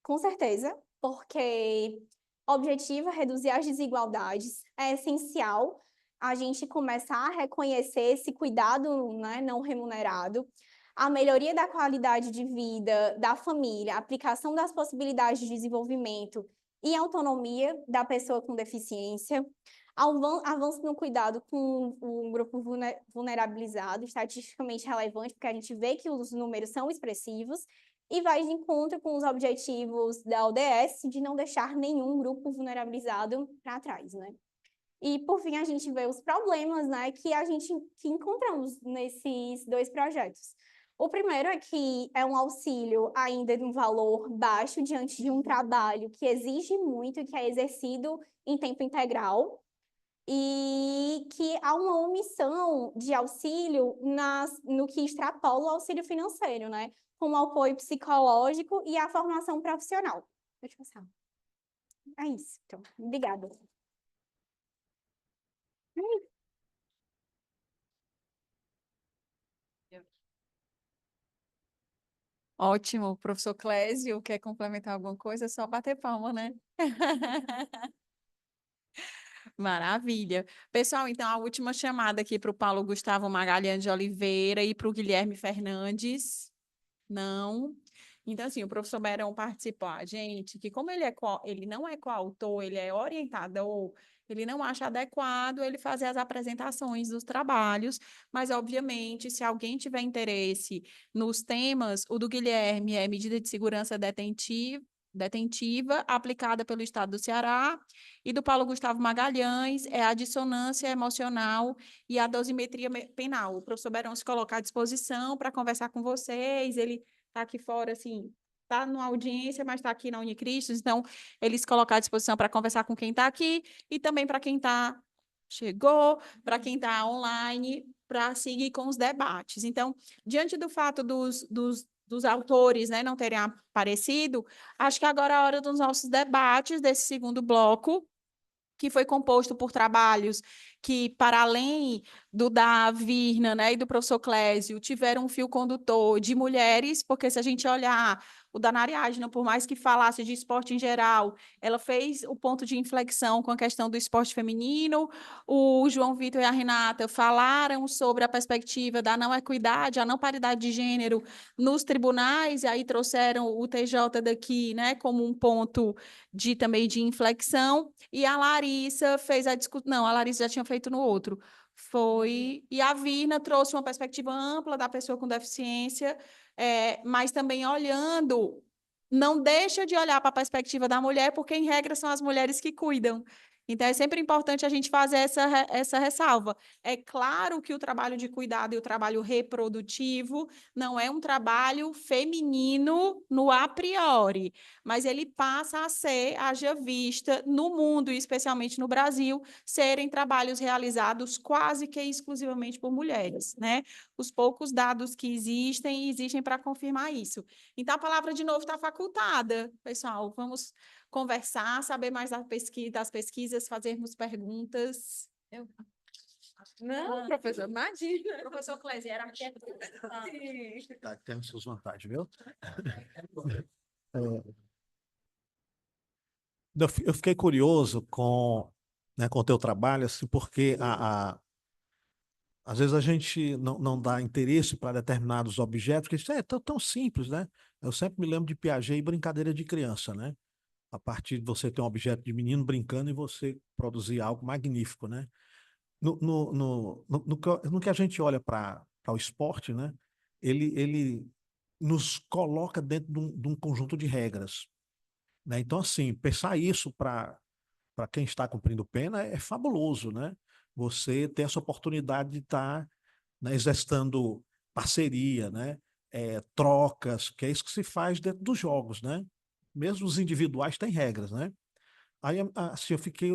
Com certeza, porque o objetivo é reduzir as desigualdades, é essencial a gente começar a reconhecer esse cuidado, né, não remunerado, a melhoria da qualidade de vida da família, a aplicação das possibilidades de desenvolvimento e autonomia da pessoa com deficiência, avanço no cuidado com um grupo vulnerabilizado, estatisticamente relevante, porque a gente vê que os números são expressivos, e vai de encontro com os objetivos da ODS de não deixar nenhum grupo vulnerabilizado para trás, né? E, por fim, a gente vê os problemas, né, que encontramos nesses dois projetos. O primeiro é que é um auxílio ainda de um valor baixo diante de um trabalho que exige muito, que é exercido em tempo integral, e que há uma omissão de auxílio no que extrapola o auxílio financeiro, né? Como o apoio psicológico e a formação profissional. Deixa eu passar. É isso, então. Obrigada. Ótimo, professor Clésio, quer complementar alguma coisa? É só bater palma, né? Maravilha. Pessoal, então a última chamada aqui para o Paulo Gustavo Magalhães de Oliveira e para o Guilherme Fernandes. Não. Então, assim, o professor Berão participou. Gente, que como ele não é coautor, ele é orientador, ele não acha adequado ele fazer as apresentações dos trabalhos, mas, obviamente, se alguém tiver interesse nos temas, o do Guilherme é medida de segurança detentiva aplicada pelo Estado do Ceará, e do Paulo Gustavo Magalhães é a dissonância emocional e a dosimetria penal. O professor Berão se coloca à disposição para conversar com vocês, ele está aqui fora, assim, está numa audiência, mas está aqui na Unicristos, então ele se coloca à disposição para conversar com quem está aqui e também para quem chegou, para quem está online, para seguir com os debates. Então, diante do fato dos autores, né, não terem aparecido, acho que agora é a hora dos nossos debates desse segundo bloco, que foi composto por trabalhos que, para além do da Virna, né, e do professor Clésio, tiveram um fio condutor de mulheres, porque se a gente olhar o da Nariadna, por mais que falasse de esporte em geral, ela fez o ponto de inflexão com a questão do esporte feminino, o João Vitor e a Renata falaram sobre a perspectiva da não equidade, a não paridade de gênero nos tribunais, e aí trouxeram o TJ daqui, né, como um ponto também de inflexão, e a Larissa fez a discussão, não, a Larissa já tinha feito no outro, e a Virna trouxe uma perspectiva ampla da pessoa com deficiência, mas também olhando, não deixa de olhar para a perspectiva da mulher, porque, em regra, são as mulheres que cuidam. Então, é sempre importante a gente fazer essa ressalva. É claro que o trabalho de cuidado e o trabalho reprodutivo não é um trabalho feminino no a priori, mas ele passa a ser, haja vista, no mundo, e especialmente no Brasil, serem trabalhos realizados quase que exclusivamente por mulheres, né? Os poucos dados que existem para confirmar isso. Então, a palavra, de novo, está facultada, pessoal. Vamos conversar, saber mais das pesquisas, fazermos perguntas. Não, professor, imagina. Professor Clésio, era aqui. Tá, tem suas vantagens, viu? Eu fiquei curioso com o teu trabalho, assim, porque às vezes a gente não dá interesse para determinados objetos, que isso é tão simples, né? Eu sempre me lembro de Piaget e brincadeira de criança, né? A partir de você ter um objeto de menino brincando e você produzir algo magnífico, né? No que a gente olha para o esporte, né? Ele nos coloca dentro de um conjunto de regras, né? Então, assim, pensar isso para quem está cumprindo pena é fabuloso, né? Você ter essa oportunidade de estar, né, exercitando parceria, né? Trocas, que é isso que se faz dentro dos jogos, né? Mesmo os individuais têm regras, né? Aí, assim, eu fiquei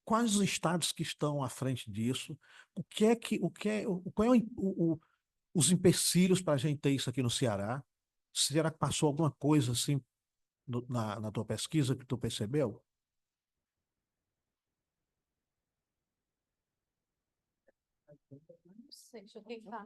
quais os estados que estão à frente disso? Qual é os empecilhos para a gente ter isso aqui no Ceará? Será que passou alguma coisa assim na tua pesquisa que tu percebeu? Não sei, deixa eu pensar.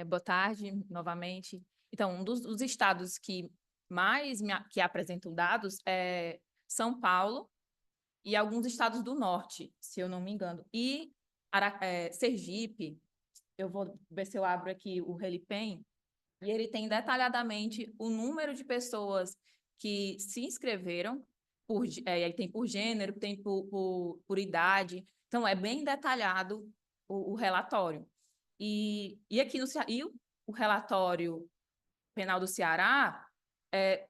Boa tarde, novamente. Então, um dos estados que mais que apresentam dados é São Paulo e alguns estados do norte, se eu não me engano. E Sergipe, eu vou ver se eu abro aqui o Relipen, e ele tem detalhadamente o número de pessoas que se inscreveram aí tem por gênero, tem por idade. Então, é bem detalhado o relatório. E aqui o relatório penal do Ceará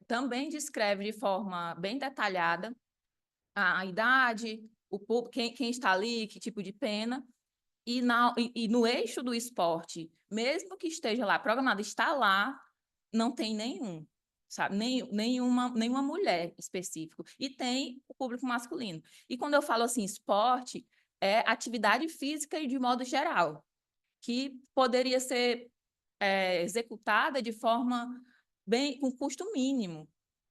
também descreve de forma bem detalhada a idade, quem está ali, que tipo de pena, e no eixo do esporte, mesmo que esteja lá programado, está lá, não tem nenhum, sabe? Nenhuma mulher específico. E tem o público masculino. E quando eu falo assim, esporte, é atividade física e de modo geral, que poderia ser executada de forma com custo mínimo,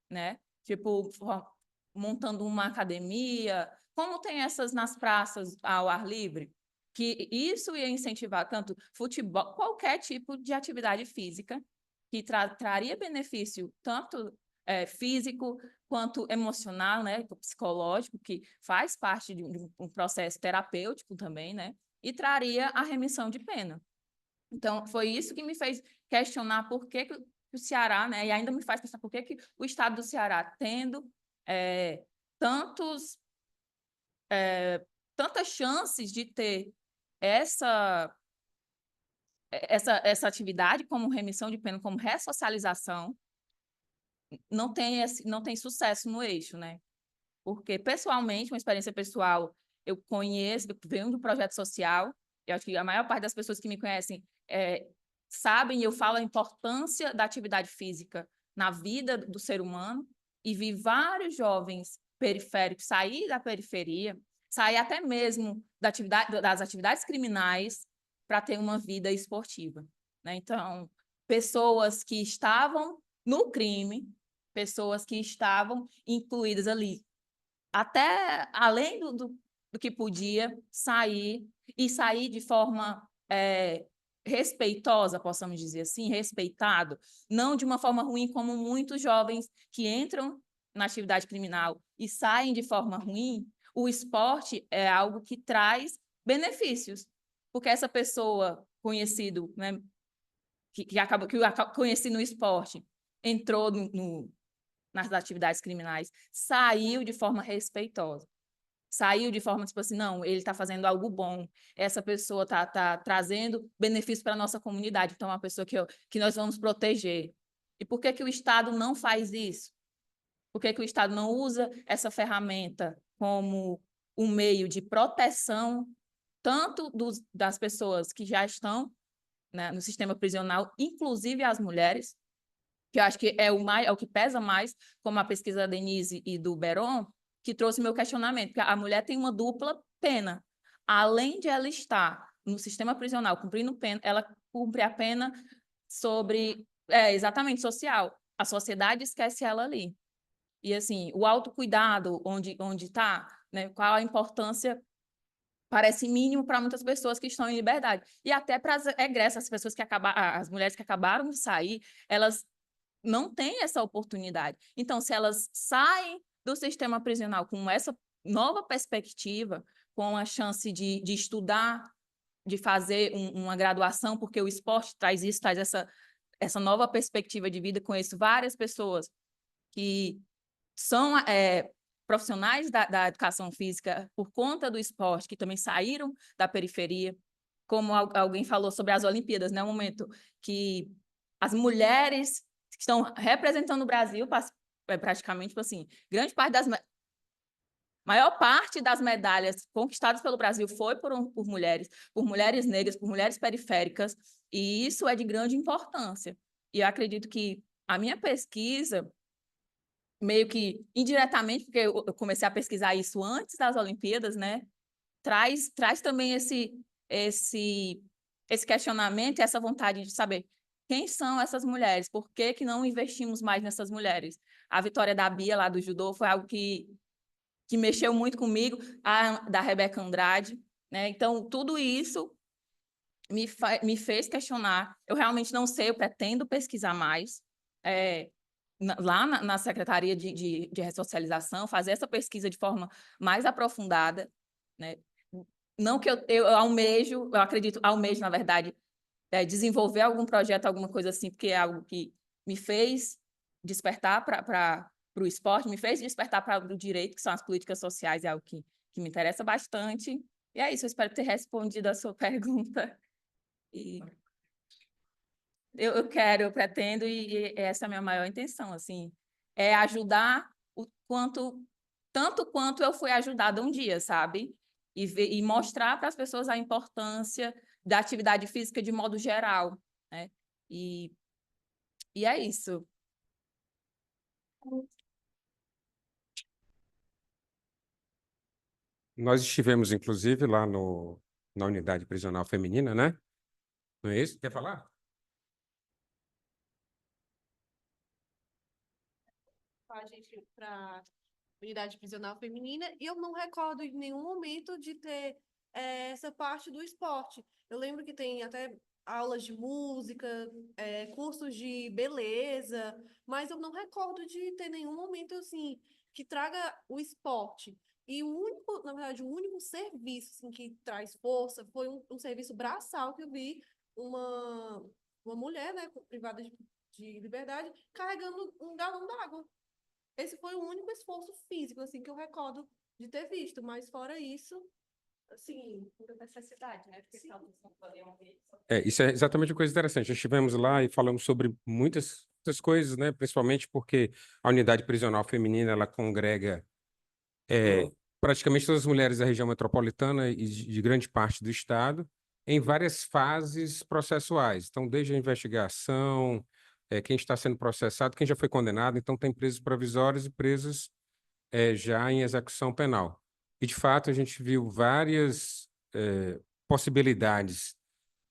né? Tipo, montando uma academia, como tem essas nas praças ao ar livre, que isso ia incentivar tanto futebol, qualquer tipo de atividade física, que traria benefício tanto físico quanto emocional, né, psicológico, que faz parte de um processo terapêutico também, né, e traria a remissão de pena. Então, foi isso que me fez questionar por que o Ceará, né, e ainda me faz pensar por que o estado do Ceará, tendo tantas chances de ter essa atividade como remissão de pena, como ressocialização, não tem sucesso no eixo, né? Porque, pessoalmente, uma experiência pessoal, eu conheço, venho do projeto social, eu acho que a maior parte das pessoas que me conhecem sabem, e eu falo a importância da atividade física na vida do ser humano, e vi vários jovens periféricos sair da periferia, sair até mesmo das atividades criminais para ter uma vida esportiva, né? Então, pessoas que estavam no crime, pessoas que estavam incluídas ali, até além do que podia sair, e sair de forma respeitosa, possamos dizer assim, respeitado, não de uma forma ruim, como muitos jovens que entram na atividade criminal e saem de forma ruim. O esporte é algo que traz benefícios, porque essa pessoa conhecido, né, que eu conheci no esporte, entrou nas atividades criminais, saiu de forma respeitosa. Saiu de forma, tipo assim, não, ele está fazendo algo bom, essa pessoa está trazendo benefício para a nossa comunidade, então é uma pessoa que nós vamos proteger. E por que o Estado não faz isso? Por que o Estado não usa essa ferramenta como um meio de proteção, tanto das pessoas que já estão, né, no sistema prisional, inclusive as mulheres, que eu acho que é o que pesa mais, como a pesquisa da Denise e do Beron, que trouxe meu questionamento, porque a mulher tem uma dupla pena. Além de ela estar no sistema prisional cumprindo pena, ela cumpre a pena exatamente social. A sociedade esquece ela ali. E assim, o autocuidado, onde está, né, qual a importância, parece mínimo para muitas pessoas que estão em liberdade. E até para as egressas, as pessoas as mulheres que acabaram de sair, elas não têm essa oportunidade. Então, se elas saem do sistema prisional com essa nova perspectiva, com a chance de estudar, de fazer uma graduação, porque o esporte traz isso, traz essa nova perspectiva de vida. Conheço várias pessoas que são profissionais da educação física por conta do esporte, que também saíram da periferia, como alguém falou sobre as Olimpíadas, né? Um momento que as mulheres que estão representando o Brasil, praticamente, tipo assim, maior parte das medalhas conquistadas pelo Brasil foi por mulheres negras, por mulheres periféricas, e isso é de grande importância. E eu acredito que a minha pesquisa, meio que indiretamente, porque eu comecei a pesquisar isso antes das Olimpíadas, né, traz também esse questionamento e essa vontade de saber quem são essas mulheres, por que não investimos mais nessas mulheres. A vitória da Bia, lá do judô, foi algo que mexeu muito comigo, da Rebeca Andrade, né? Então, tudo isso me fez questionar. Eu realmente não sei, eu pretendo pesquisar mais, lá na Secretaria de Ressocialização, fazer essa pesquisa de forma mais aprofundada, né? Não que eu almejo, na verdade, desenvolver algum projeto, alguma coisa assim, porque é algo que me fez despertar para o esporte, me fez despertar para o direito, que são as políticas sociais, é algo que me interessa bastante. E é isso, eu espero ter respondido a sua pergunta. E eu quero, eu pretendo, e essa é a minha maior intenção, assim, é ajudar tanto quanto eu fui ajudada um dia, sabe? E mostrar para as pessoas a importância da atividade física de modo geral, né? E é isso. Nós estivemos, inclusive, lá na unidade prisional feminina, né? Não é isso? Quer falar? A gente para unidade prisional feminina, e eu não recordo em nenhum momento de ter essa parte do esporte. Eu lembro que tem até aulas de música, cursos de beleza, mas eu não recordo de ter nenhum momento assim que traga o esporte. E o único, na verdade, o único serviço assim, que traz força foi um serviço braçal que eu vi uma mulher, né, privada de liberdade, carregando um galão d'água. Esse foi o único esforço físico, assim, que eu recordo de ter visto, mas fora isso, assim, por necessidade, né? Porque não poderiam ver. Isso é exatamente uma coisa interessante. Nós estivemos lá e falamos sobre muitas coisas, né? Principalmente porque a unidade prisional feminina, ela congrega praticamente todas as mulheres da região metropolitana e de grande parte do estado em várias fases processuais. Então, desde a investigação, quem está sendo processado, quem já foi condenado, então tem presas provisórias e presas já em execução penal. E, de fato, a gente viu várias possibilidades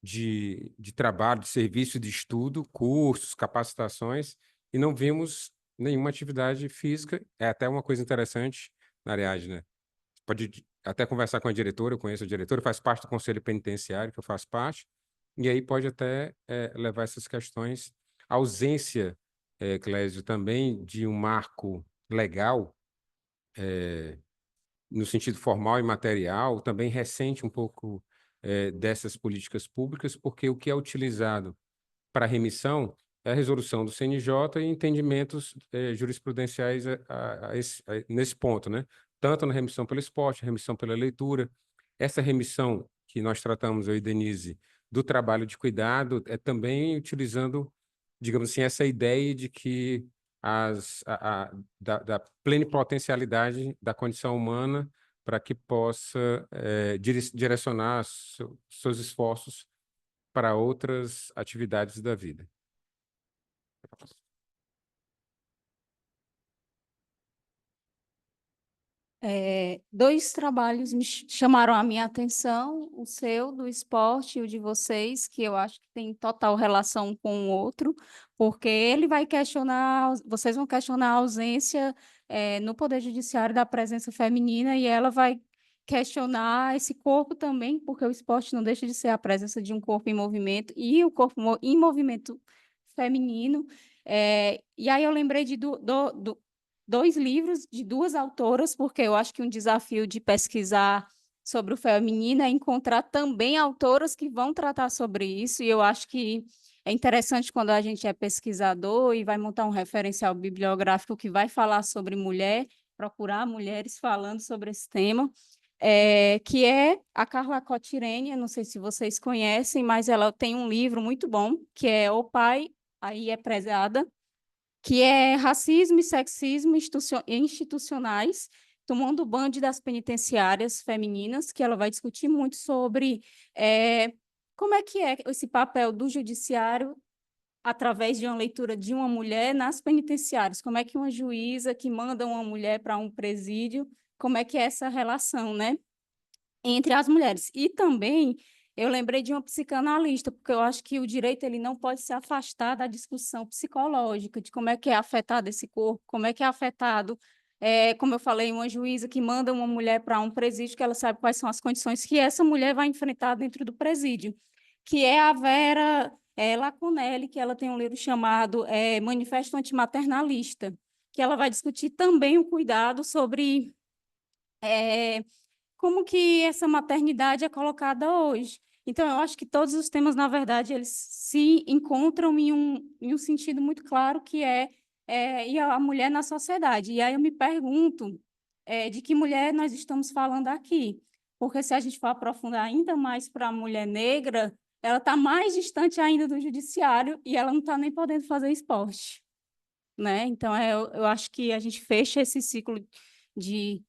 de trabalho, de serviço, de estudo, cursos, capacitações, e não vimos nenhuma atividade física. É até uma coisa interessante na Ariadne, né? Pode até conversar com a diretora, eu conheço a diretora, faz parte do conselho penitenciário, que eu faço parte, e aí pode até levar essas questões. A ausência, Clésio, também de um marco legal, no sentido formal e material, também ressente um pouco dessas políticas públicas, porque o que é utilizado para remissão é a resolução do CNJ e entendimentos jurisprudenciais nesse ponto, né? Tanto na remissão pelo esporte, remissão pela leitura. Essa remissão que nós tratamos, eu e Denise, do trabalho de cuidado, é também utilizando, digamos assim, essa ideia de que da plenipotencialidade da condição humana para que possa direcionar seus esforços para outras atividades da vida. Dois trabalhos me chamaram a minha atenção, o seu, do esporte, e o de vocês, que eu acho que tem total relação com o outro, porque ele vai questionar, vocês vão questionar a ausência no Poder Judiciário da presença feminina, e ela vai questionar esse corpo também, porque o esporte não deixa de ser a presença de um corpo em movimento, e o corpo em movimento feminino. E aí eu lembrei de dois livros de duas autoras, porque eu acho que um desafio de pesquisar sobre o feminino é encontrar também autoras que vão tratar sobre isso, e eu acho que é interessante quando a gente é pesquisador e vai montar um referencial bibliográfico que vai falar sobre mulher, procurar mulheres falando sobre esse tema, que é a Carla Cotirene, não sei se vocês conhecem, mas ela tem um livro muito bom, que é O Pai, Aí é Prezada, que é Racismo e Sexismo Institucionais, tomando o bonde das penitenciárias femininas, que ela vai discutir muito sobre como é que é esse papel do judiciário através de uma leitura de uma mulher nas penitenciárias, como é que uma juíza que manda uma mulher para um presídio, como é que é essa relação, né, entre as mulheres. E também eu lembrei de uma psicanalista, porque eu acho que o direito ele não pode se afastar da discussão psicológica, de como é que é afetado esse corpo, como é que é afetado, como eu falei, uma juíza que manda uma mulher para um presídio, que ela sabe quais são as condições que essa mulher vai enfrentar dentro do presídio, que é a Vera Laconelli, que ela tem um livro chamado Manifesto Antimaternalista, que ela vai discutir também o cuidado sobre como que essa maternidade é colocada hoje. Então, eu acho que todos os temas, na verdade, eles se encontram em um sentido muito claro, que é e a mulher na sociedade. E aí eu me pergunto de que mulher nós estamos falando aqui, porque se a gente for aprofundar ainda mais para a mulher negra, ela está mais distante ainda do judiciário e ela não está nem podendo fazer esporte, né? Então, eu acho que a gente fecha esse ciclo de,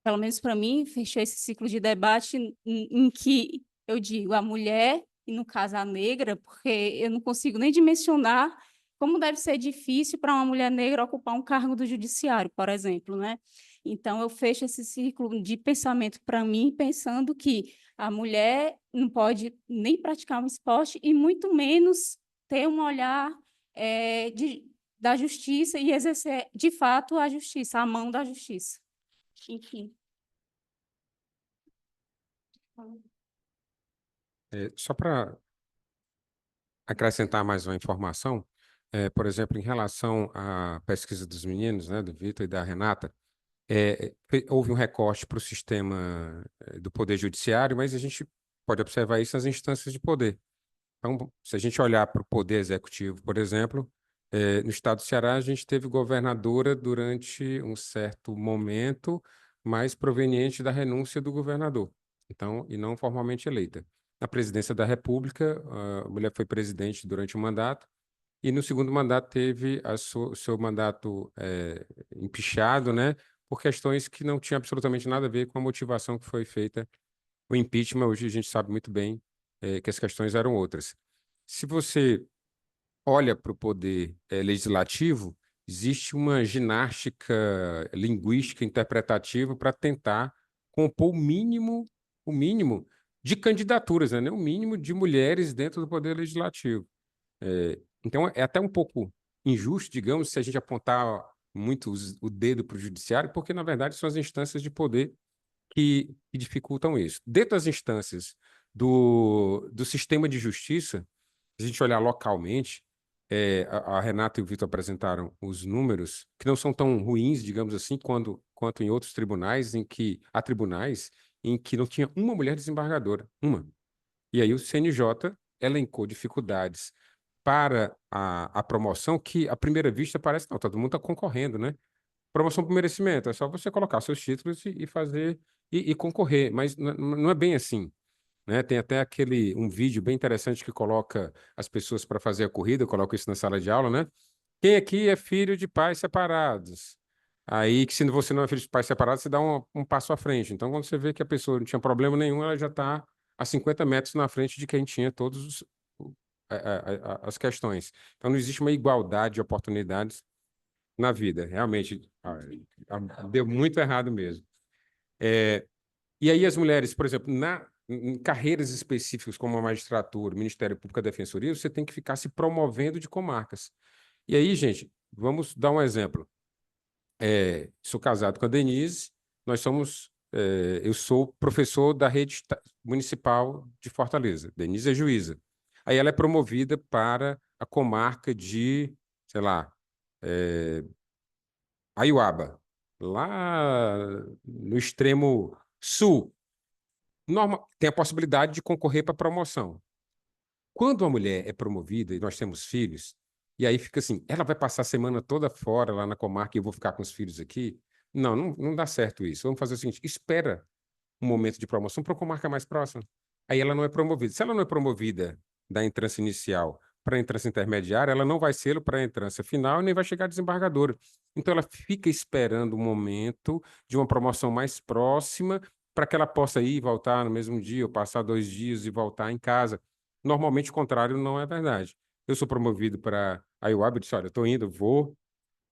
pelo menos para mim, fechou esse ciclo de debate em que eu digo a mulher, e no caso a negra, porque eu não consigo nem dimensionar como deve ser difícil para uma mulher negra ocupar um cargo do judiciário, por exemplo, né? Então, eu fecho esse ciclo de pensamento para mim, pensando que a mulher não pode nem praticar um esporte e muito menos ter um olhar da justiça e exercer, de fato, a justiça, a mão da justiça. Enfim. Só para acrescentar mais uma informação, por exemplo, em relação à pesquisa dos meninos, né, do Vitor e da Renata, houve um recorte para o sistema do Poder Judiciário, mas a gente pode observar isso nas instâncias de poder. Então, se a gente olhar para o Poder Executivo, por exemplo, no estado do Ceará, a gente teve governadora durante um certo momento, mas proveniente da renúncia do governador, então, e não formalmente eleita. Na presidência da República, a mulher foi presidente durante o mandato, e no segundo mandato teve o seu mandato empichado, né, por questões que não tinham absolutamente nada a ver com a motivação que foi feita o impeachment. Hoje a gente sabe muito bem que as questões eram outras. Se você olha para o poder legislativo, existe uma ginástica linguística interpretativa para tentar compor o mínimo de candidaturas, né? Nem o mínimo de mulheres dentro do poder legislativo. Então, é até um pouco injusto, digamos, se a gente apontar muito o dedo para o judiciário, porque, na verdade, são as instâncias de poder que dificultam isso. Dentro das instâncias do sistema de justiça, se a gente olhar localmente, a Renata e o Vitor apresentaram os números, que não são tão ruins, digamos assim, quanto em outros tribunais, há tribunais em que não tinha uma mulher desembargadora, uma. E aí o CNJ elencou dificuldades para a promoção que, à primeira vista, parece, não, todo mundo está concorrendo, né? Promoção por merecimento, é só você colocar seus títulos e fazer e concorrer, mas não é bem assim, né? Tem até um vídeo bem interessante que coloca as pessoas para fazer a corrida, eu coloco isso na sala de aula, né? Quem aqui é filho de pais separados? Aí, que se você não é filho de pais separados, você dá um passo à frente. Então, quando você vê que a pessoa não tinha problema nenhum, ela já está a 50 metros na frente de quem tinha todas as questões. Então, não existe uma igualdade de oportunidades na vida. Realmente, deu muito errado mesmo. E aí as mulheres, por exemplo, em carreiras específicas como a magistratura, Ministério Público, a Defensoria, você tem que ficar se promovendo de comarcas. E aí, gente, vamos dar um exemplo. Sou casado com a Denise, eu sou professor da rede municipal de Fortaleza. Denise é juíza. Aí ela é promovida para a comarca de, sei lá, Aiuaba, lá no extremo sul. Tem a possibilidade de concorrer para promoção. Quando a mulher é promovida e nós temos filhos, e aí fica assim, ela vai passar a semana toda fora lá na comarca e eu vou ficar com os filhos aqui? Não dá certo isso. Vamos fazer o seguinte, espera um momento de promoção para a comarca mais próxima. Aí ela não é promovida. Se ela não é promovida da entrância inicial para a entrância intermediária, ela não vai ser para a entrância final e nem vai chegar a desembargadora. Então, ela fica esperando o momento de uma promoção mais próxima para que ela possa ir e voltar no mesmo dia, ou passar 2 dias e voltar em casa. Normalmente, o contrário não é verdade. Eu sou promovido para a Aiuaba, eu disse, olha, eu estou indo, vou,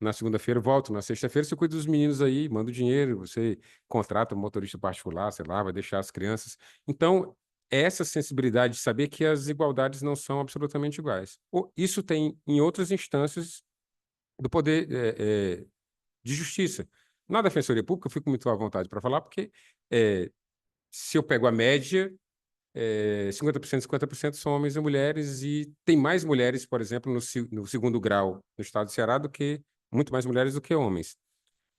na segunda-feira volto, na sexta-feira você cuida dos meninos aí, manda o dinheiro, você contrata um motorista particular, sei lá, vai deixar as crianças. Então, essa sensibilidade de saber que as igualdades não são absolutamente iguais. Isso tem em outras instâncias do poder de justiça. Na Defensoria Pública, eu fico muito à vontade para falar, porque se eu pego a média, 50%, 50% são homens e mulheres, e tem mais mulheres, por exemplo, no segundo grau no estado do Ceará muito mais mulheres do que homens.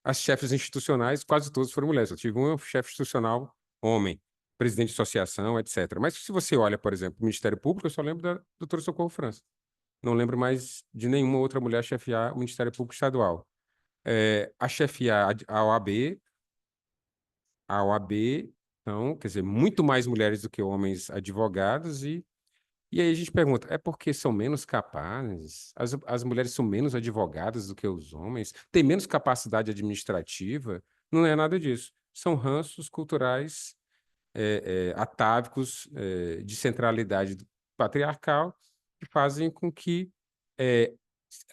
As chefes institucionais, quase todas foram mulheres. Eu tive um chefe institucional homem, presidente de associação, etc. Mas se você olha, por exemplo, o Ministério Público, eu só lembro da doutora Socorro França. não lembro mais de nenhuma outra mulher chefiar o Ministério Público Estadual. A chefiar a OAB, então, quer dizer, muito mais mulheres do que homens advogados, e aí a gente pergunta, é porque são menos capazes? As mulheres são menos advogadas do que os homens? Têm menos capacidade administrativa? Não é nada disso. São ranços culturais atávicos de centralidade patriarcal que fazem com que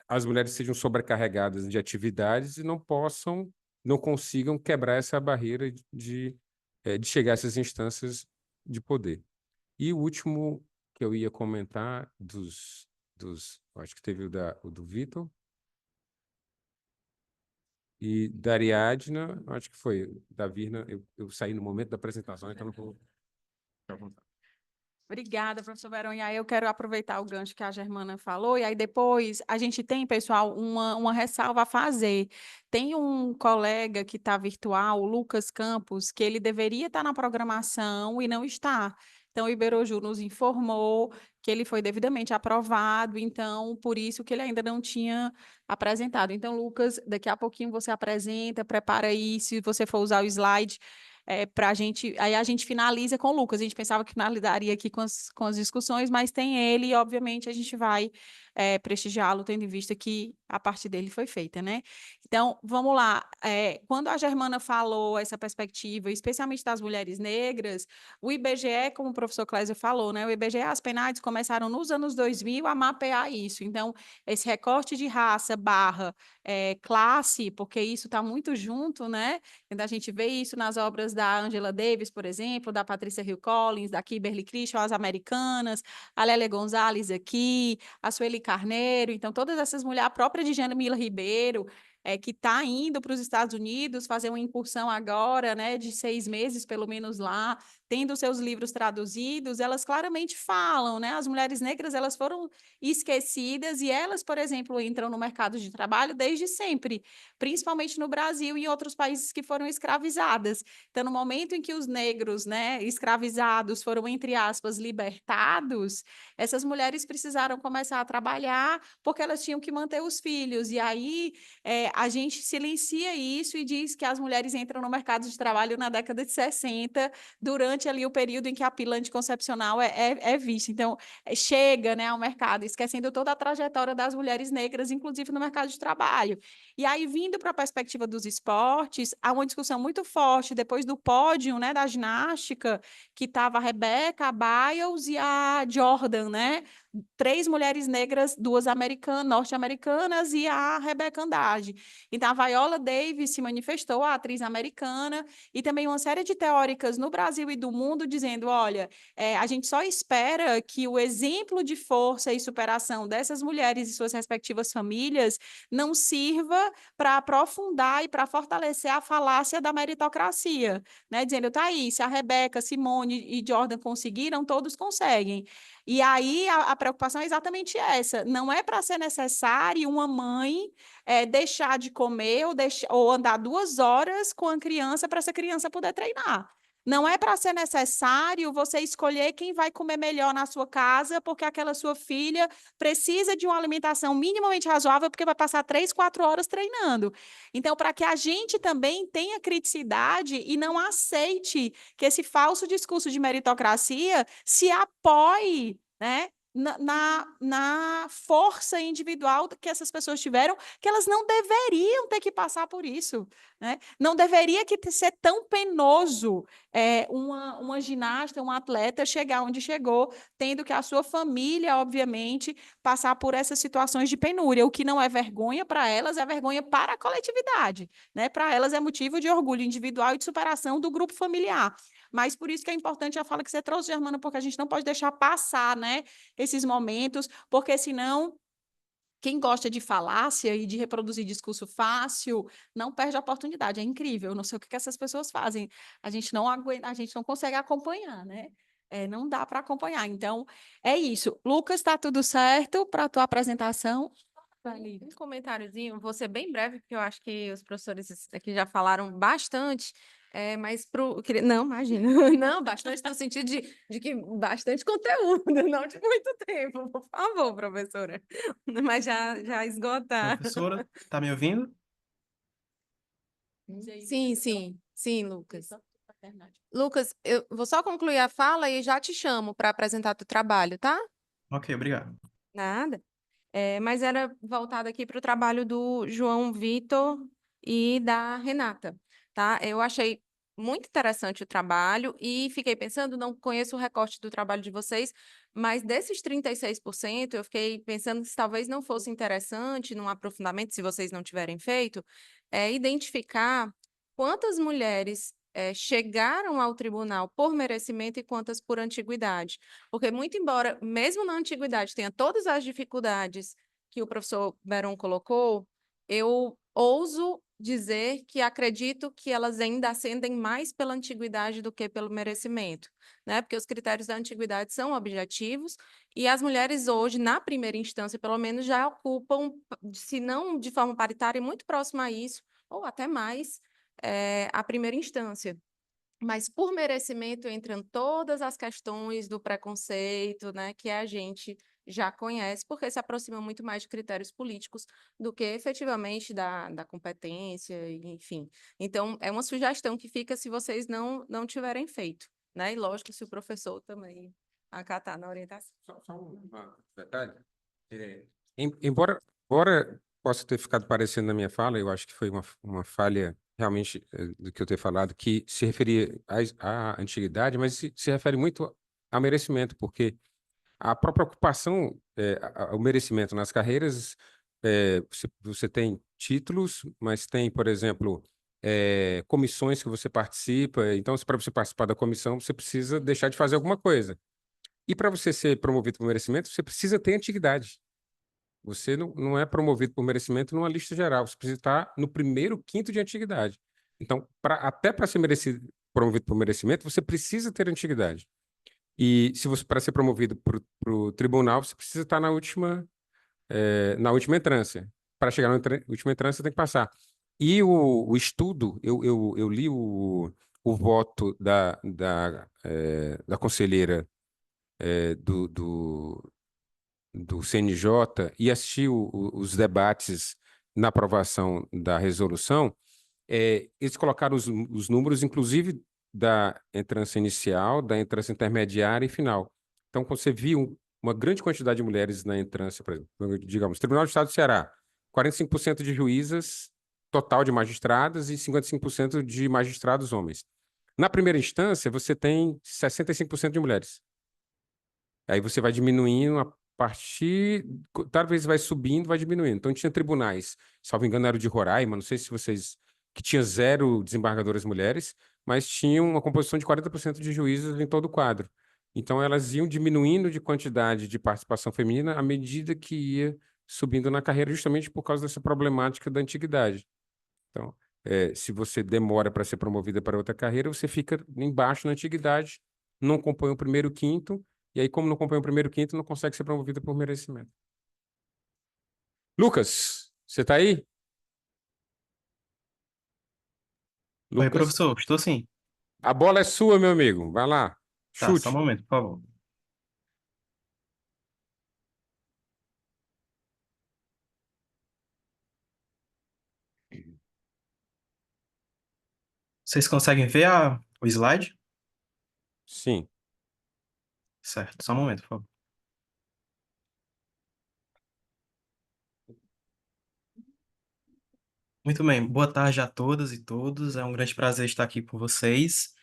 as mulheres sejam sobrecarregadas de atividades e não consigam quebrar essa barreira de chegar a essas instâncias de poder. E o último que eu ia comentar acho que teve o do Vitor e da Ariadna, acho que foi da Virna, eu saí no momento da apresentação, então não vou ficar à vontade. Obrigada, professor Verão. E aí eu quero aproveitar o gancho que a Germana falou, e aí depois a gente tem, pessoal, uma ressalva a fazer. Tem um colega que está virtual, o Lucas Campos, que ele deveria estar na programação e não está. Então, o Iberoju nos informou que ele foi devidamente aprovado, então, por isso que ele ainda não tinha apresentado. Então, Lucas, daqui a pouquinho você apresenta, prepara aí, se você for usar o slide, para a gente, aí a gente finaliza com o Lucas. A gente pensava que finalizaria aqui com as discussões, mas tem ele e, obviamente, a gente vai prestigiá-lo, tendo em vista que a parte dele foi feita, né? Então, vamos lá. Quando a Germana falou essa perspectiva, especialmente das mulheres negras, o IBGE, como o professor Clésio falou, né? O IBGE, as PNADs começaram nos anos 2000 a mapear isso. Então, esse recorte de raça / classe, porque isso está muito junto, né? Então, a gente vê isso nas obras da Angela Davis, por exemplo, da Patrícia Hill Collins, da Kimberly Crenshaw, as americanas, a Lélia Gonzalez aqui, a Sueli Carneiro, então todas essas mulheres, a própria Djana Mila Ribeiro, que está indo para os Estados Unidos fazer uma incursão agora, né, de 6 meses, pelo menos lá, tendo seus livros traduzidos, elas claramente falam, né, as mulheres negras, elas foram esquecidas e elas, por exemplo, entram no mercado de trabalho desde sempre, principalmente no Brasil e em outros países que foram escravizadas. Então, no momento em que os negros, né, escravizados foram, entre aspas, libertados, essas mulheres precisaram começar a trabalhar porque elas tinham que manter os filhos. E aí a gente silencia isso e diz que as mulheres entram no mercado de trabalho na década de 60, durante ali o período em que a pílula anticoncepcional é vista. Então, chega, né, ao mercado, esquecendo toda a trajetória das mulheres negras, inclusive no mercado de trabalho. E aí, vindo para a perspectiva dos esportes, há uma discussão muito forte depois do pódio, né, da ginástica, que estava a Rebeca, a Biles e a Jordan, né? 3 mulheres negras, 2 norte-americanas e a Rebeca Andrade. Então, a Viola Davis se manifestou, a atriz americana, e também uma série de teóricas no Brasil e do mundo dizendo, olha, a gente só espera que o exemplo de força e superação dessas mulheres e suas respectivas famílias não sirva para aprofundar e para fortalecer a falácia da meritocracia, né? Dizendo, tá aí, se a Rebeca, Simone e Jordan conseguiram, todos conseguem. E aí a preocupação é exatamente essa. Não é para ser necessário uma mãe deixar de comer ou andar 2 horas com a criança para essa criança poder treinar. Não é para ser necessário você escolher quem vai comer melhor na sua casa, porque aquela sua filha precisa de uma alimentação minimamente razoável, porque vai passar 3, 4 horas treinando. Então, para que a gente também tenha criticidade e não aceite que esse falso discurso de meritocracia se apoie, né, na força individual que essas pessoas tiveram, que elas não deveriam ter que passar por isso, né? Não deveria ser tão penoso uma ginasta, um atleta chegar onde chegou, tendo que a sua família, obviamente, passar por essas situações de penúria. O que não é vergonha para elas, é vergonha para a coletividade, né? Para elas é motivo de orgulho individual e de superação do grupo familiar. Mas por isso que é importante a fala que você trouxe, Germana, porque a gente não pode deixar passar, né, esses momentos, porque senão quem gosta de falácia e de reproduzir discurso fácil não perde a oportunidade. É incrível, eu não sei o que essas pessoas fazem. A gente não aguenta, a gente não consegue acompanhar, né? Não dá para acompanhar. Então, é isso. Lucas, está tudo certo para a tua apresentação? Um comentáriozinho, vou ser bem breve, porque eu acho que os professores aqui já falaram bastante, Mas não, imagina, não, bastante no sentido de que bastante conteúdo, não de muito tempo, por favor, professora. Mas já esgotar. Professora, tá me ouvindo? Sim, Lucas. Lucas, eu vou só concluir a fala e já te chamo para apresentar teu trabalho, tá? Ok, obrigado. Nada. Mas era voltado aqui para o trabalho do João Vitor e da Renata, tá? Eu achei muito interessante o trabalho e fiquei pensando, não conheço o recorte do trabalho de vocês, mas desses 36%, eu fiquei pensando se talvez não fosse interessante, num aprofundamento, se vocês não tiverem feito, identificar quantas mulheres chegaram ao tribunal por merecimento e quantas por antiguidade. Porque, muito embora, mesmo na antiguidade, tenha todas as dificuldades que o professor Beron colocou, eu ouso dizer que acredito que elas ainda ascendem mais pela antiguidade do que pelo merecimento, né? Porque os critérios da antiguidade são objetivos e as mulheres hoje, na primeira instância, pelo menos, já ocupam, se não de forma paritária, muito próxima a isso, ou até mais, a primeira instância. Mas por merecimento entram todas as questões do preconceito, né, que a gente já conhece, porque se aproxima muito mais de critérios políticos do que efetivamente da competência, enfim. Então, é uma sugestão que fica se vocês não tiverem feito, né? E lógico, se o professor também acatar na orientação. Só um detalhe. Embora possa ter ficado parecendo na minha fala, eu acho que foi uma falha realmente do que eu ter falado, que se referia à antiguidade, mas se refere muito ao merecimento, porque a própria ocupação, o merecimento nas carreiras, você tem títulos, mas tem, por exemplo, comissões que você participa. Então, para você participar da comissão, você precisa deixar de fazer alguma coisa. E para você ser promovido por merecimento, você precisa ter antiguidade. Você não é promovido por merecimento numa lista geral. Você precisa estar no primeiro quinto de antiguidade. Então, até para ser promovido por merecimento, você precisa ter antiguidade. E se você para ser promovido para o tribunal, você precisa estar na última entrância. Para chegar na última entrância, você tem que passar. E o estudo, eu li o voto da conselheira do CNJ e assisti os debates na aprovação da resolução. Eles colocaram os números, inclusive da entrância inicial, da entrância intermediária e final. Então, quando você viu uma grande quantidade de mulheres na entrância, por exemplo, digamos, Tribunal do Estado do Ceará, 45% de juízas, total de magistradas, e 55% de magistrados homens. Na primeira instância, você tem 65% de mulheres. Aí você vai diminuindo a partir, talvez vai subindo, vai diminuindo. Então, tinha tribunais, salvo engano, era o de Roraima, não sei se vocês, que tinha 0 desembargadoras mulheres, mas tinham uma composição de 40% de juízes em todo o quadro. Então, elas iam diminuindo de quantidade de participação feminina à medida que ia subindo na carreira, justamente por causa dessa problemática da antiguidade. Então, se você demora para ser promovida para outra carreira, você fica embaixo na antiguidade, não acompanha o primeiro quinto, e aí, como não acompanha o primeiro quinto, não consegue ser promovida por merecimento. Lucas, você está aí? Oi, Lucas, professor, estou sim. a bola é sua, meu amigo. Vai lá, Tá, só um chute. momento, por favor. Vocês conseguem ver o slide? Sim. Certo, só um momento, por favor. Muito bem, boa tarde a todas e todos. É um grande prazer estar aqui com vocês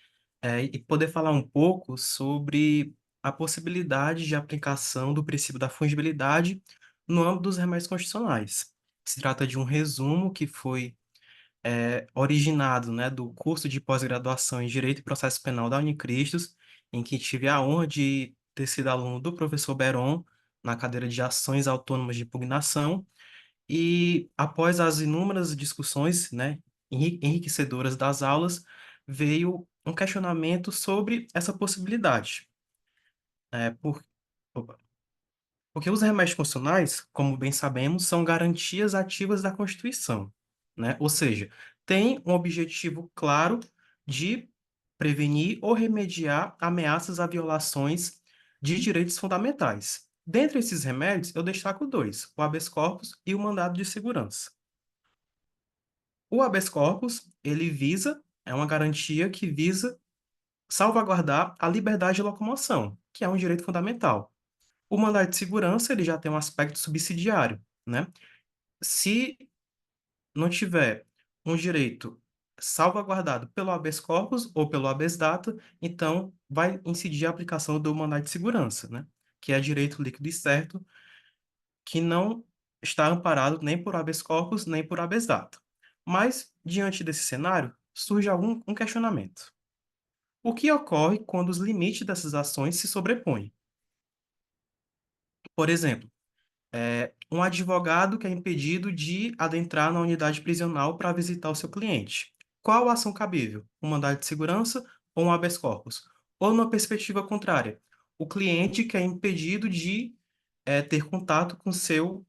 e poder falar um pouco sobre a possibilidade de aplicação do princípio da fungibilidade no âmbito dos remédios constitucionais. Se trata de um resumo que foi originado, né, do curso de pós-graduação em Direito e Processo Penal da Unicristos, em que tive a honra de ter sido aluno do professor Beron na cadeira de Ações Autônomas de Impugnação. E após as inúmeras discussões, né, enriquecedoras das aulas, veio um questionamento sobre essa possibilidade. Opa. Porque os remédios constitucionais, como bem sabemos, são garantias ativas da Constituição, né? Ou seja, tem um objetivo claro de prevenir ou remediar ameaças a violações de direitos fundamentais. Dentre esses remédios, eu destaco dois, o habeas corpus e o mandado de segurança. O habeas corpus, ele visa, é uma garantia que visa salvaguardar a liberdade de locomoção, que é um direito fundamental. O mandado de segurança, ele já tem um aspecto subsidiário, né? Se não tiver um direito salvaguardado pelo habeas corpus ou pelo habeas data, então vai incidir a aplicação do mandado de segurança, né? Que é direito líquido e certo, que não está amparado nem por habeas corpus, nem por habeas data. Mas, diante desse cenário, surge um questionamento. O que ocorre quando os limites dessas ações se sobrepõem? Por exemplo, um advogado que é impedido de adentrar na unidade prisional para visitar o seu cliente. Qual a ação cabível? Um mandado de segurança ou um habeas corpus? Ou, numa perspectiva contrária, o cliente que é impedido de ter contato com seu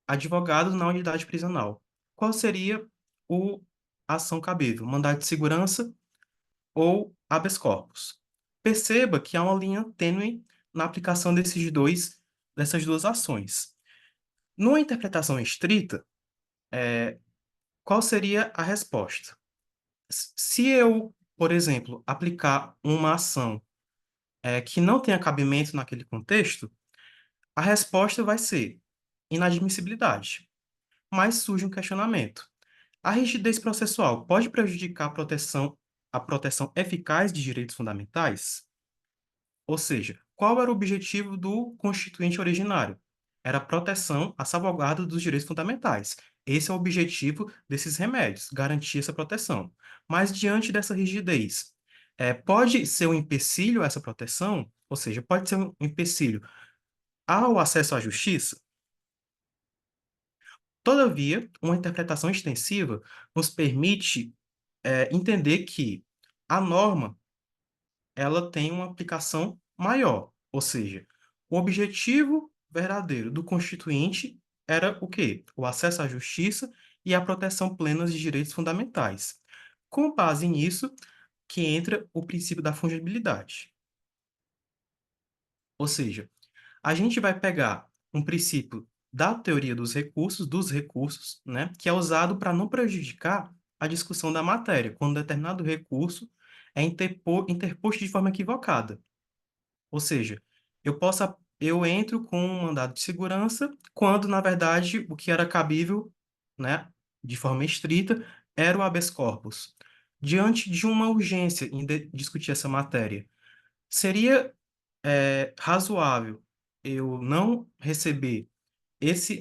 advogado na unidade prisional. Qual seria a ação cabível? Mandado de segurança ou habeas corpus? Perceba que há uma linha tênue na aplicação dessas duas ações. Numa interpretação estrita, qual seria a resposta? Se eu, por exemplo, aplicar uma ação que não tenha cabimento naquele contexto, a resposta vai ser inadmissibilidade. Mas surge um questionamento. A rigidez processual pode prejudicar a proteção eficaz de direitos fundamentais? Ou seja, qual era o objetivo do Constituinte originário? Era a proteção, a salvaguarda dos direitos fundamentais. Esse é o objetivo desses remédios, garantir essa proteção. Mas, diante dessa rigidez, pode ser um empecilho a essa proteção? Ou seja, pode ser um empecilho ao acesso à justiça? Todavia, uma interpretação extensiva nos permite entender que a norma ela tem uma aplicação maior, ou seja, o objetivo verdadeiro do Constituinte era o quê? O acesso à justiça e a proteção plena de direitos fundamentais. Com base nisso, que entra o princípio da fungibilidade. Ou seja, a gente vai pegar um princípio da teoria dos recursos, né, que é usado para não prejudicar a discussão da matéria, quando determinado recurso é interposto de forma equivocada. Ou seja, eu entro com um mandado de segurança quando, na verdade, o que era cabível, né, de forma estrita, era o habeas corpus. Diante de uma urgência em discutir essa matéria, seria razoável eu não receber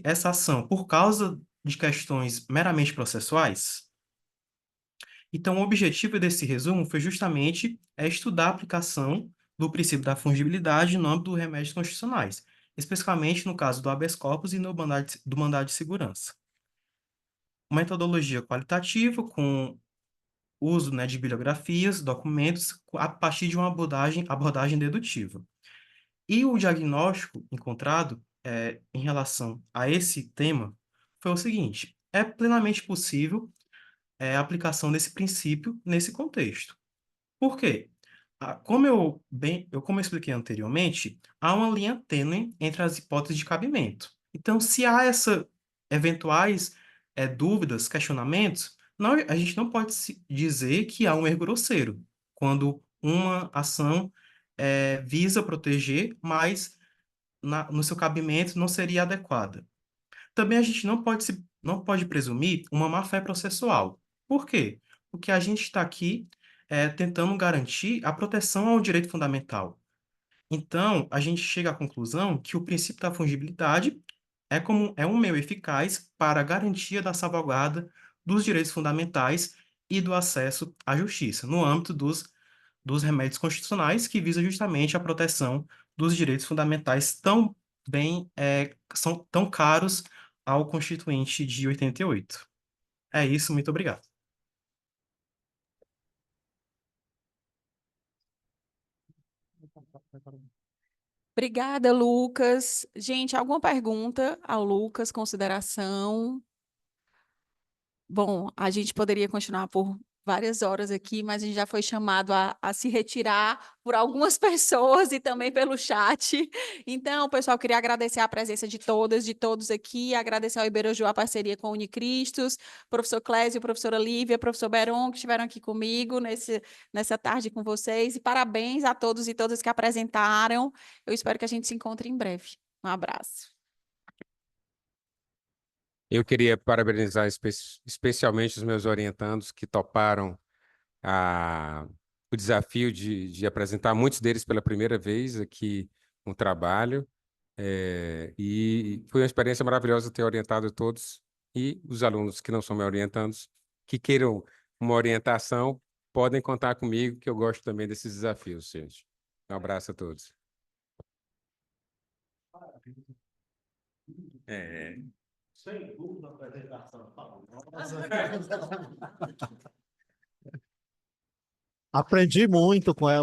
essa ação por causa de questões meramente processuais? Então, o objetivo desse resumo foi justamente estudar a aplicação do princípio da fungibilidade no âmbito dos remédios constitucionais, especificamente no caso do habeas corpus e do mandado de segurança. Uma metodologia qualitativa com uso, né, de bibliografias, documentos, a partir de uma abordagem dedutiva. E o diagnóstico encontrado em relação a esse tema foi o seguinte: é plenamente possível a aplicação desse princípio nesse contexto. Por quê? Como eu expliquei anteriormente, há uma linha tênue entre as hipóteses de cabimento. Então, se há eventuais dúvidas, questionamentos, a gente não pode dizer que há um erro grosseiro, quando uma ação visa proteger, mas no seu cabimento não seria adequada. Também a gente não pode presumir uma má-fé processual. Por quê? Porque a gente está aqui tentando garantir a proteção ao direito fundamental. Então, a gente chega à conclusão que o princípio da fungibilidade é um meio eficaz para a garantia da salvaguarda dos direitos fundamentais e do acesso à justiça, no âmbito dos remédios constitucionais, que visa justamente a proteção dos direitos fundamentais são tão caros ao Constituinte de 88. É isso, muito obrigado. Obrigada, Lucas. Gente, alguma pergunta ao Lucas, consideração? Bom, a gente poderia continuar por várias horas aqui, mas a gente já foi chamado a se retirar por algumas pessoas e também pelo chat. Então, pessoal, queria agradecer a presença de todas, de todos aqui, agradecer ao Iberaju a parceria com o Unicristos, professor Clésio, professora Lívia, professor Beron, que estiveram aqui comigo nessa tarde com vocês, e parabéns a todos e todas que apresentaram. Eu espero que a gente se encontre em breve. Um abraço. Eu queria parabenizar especialmente os meus orientandos que toparam o desafio de apresentar muitos deles pela primeira vez aqui no trabalho. E foi uma experiência maravilhosa ter orientado todos, e os alunos que não são meus orientandos, que queiram uma orientação, podem contar comigo, que eu gosto também desses desafios, gente. Um abraço a todos. Sem dúvida, a apresentação fabulosa. Aprendi muito com ela.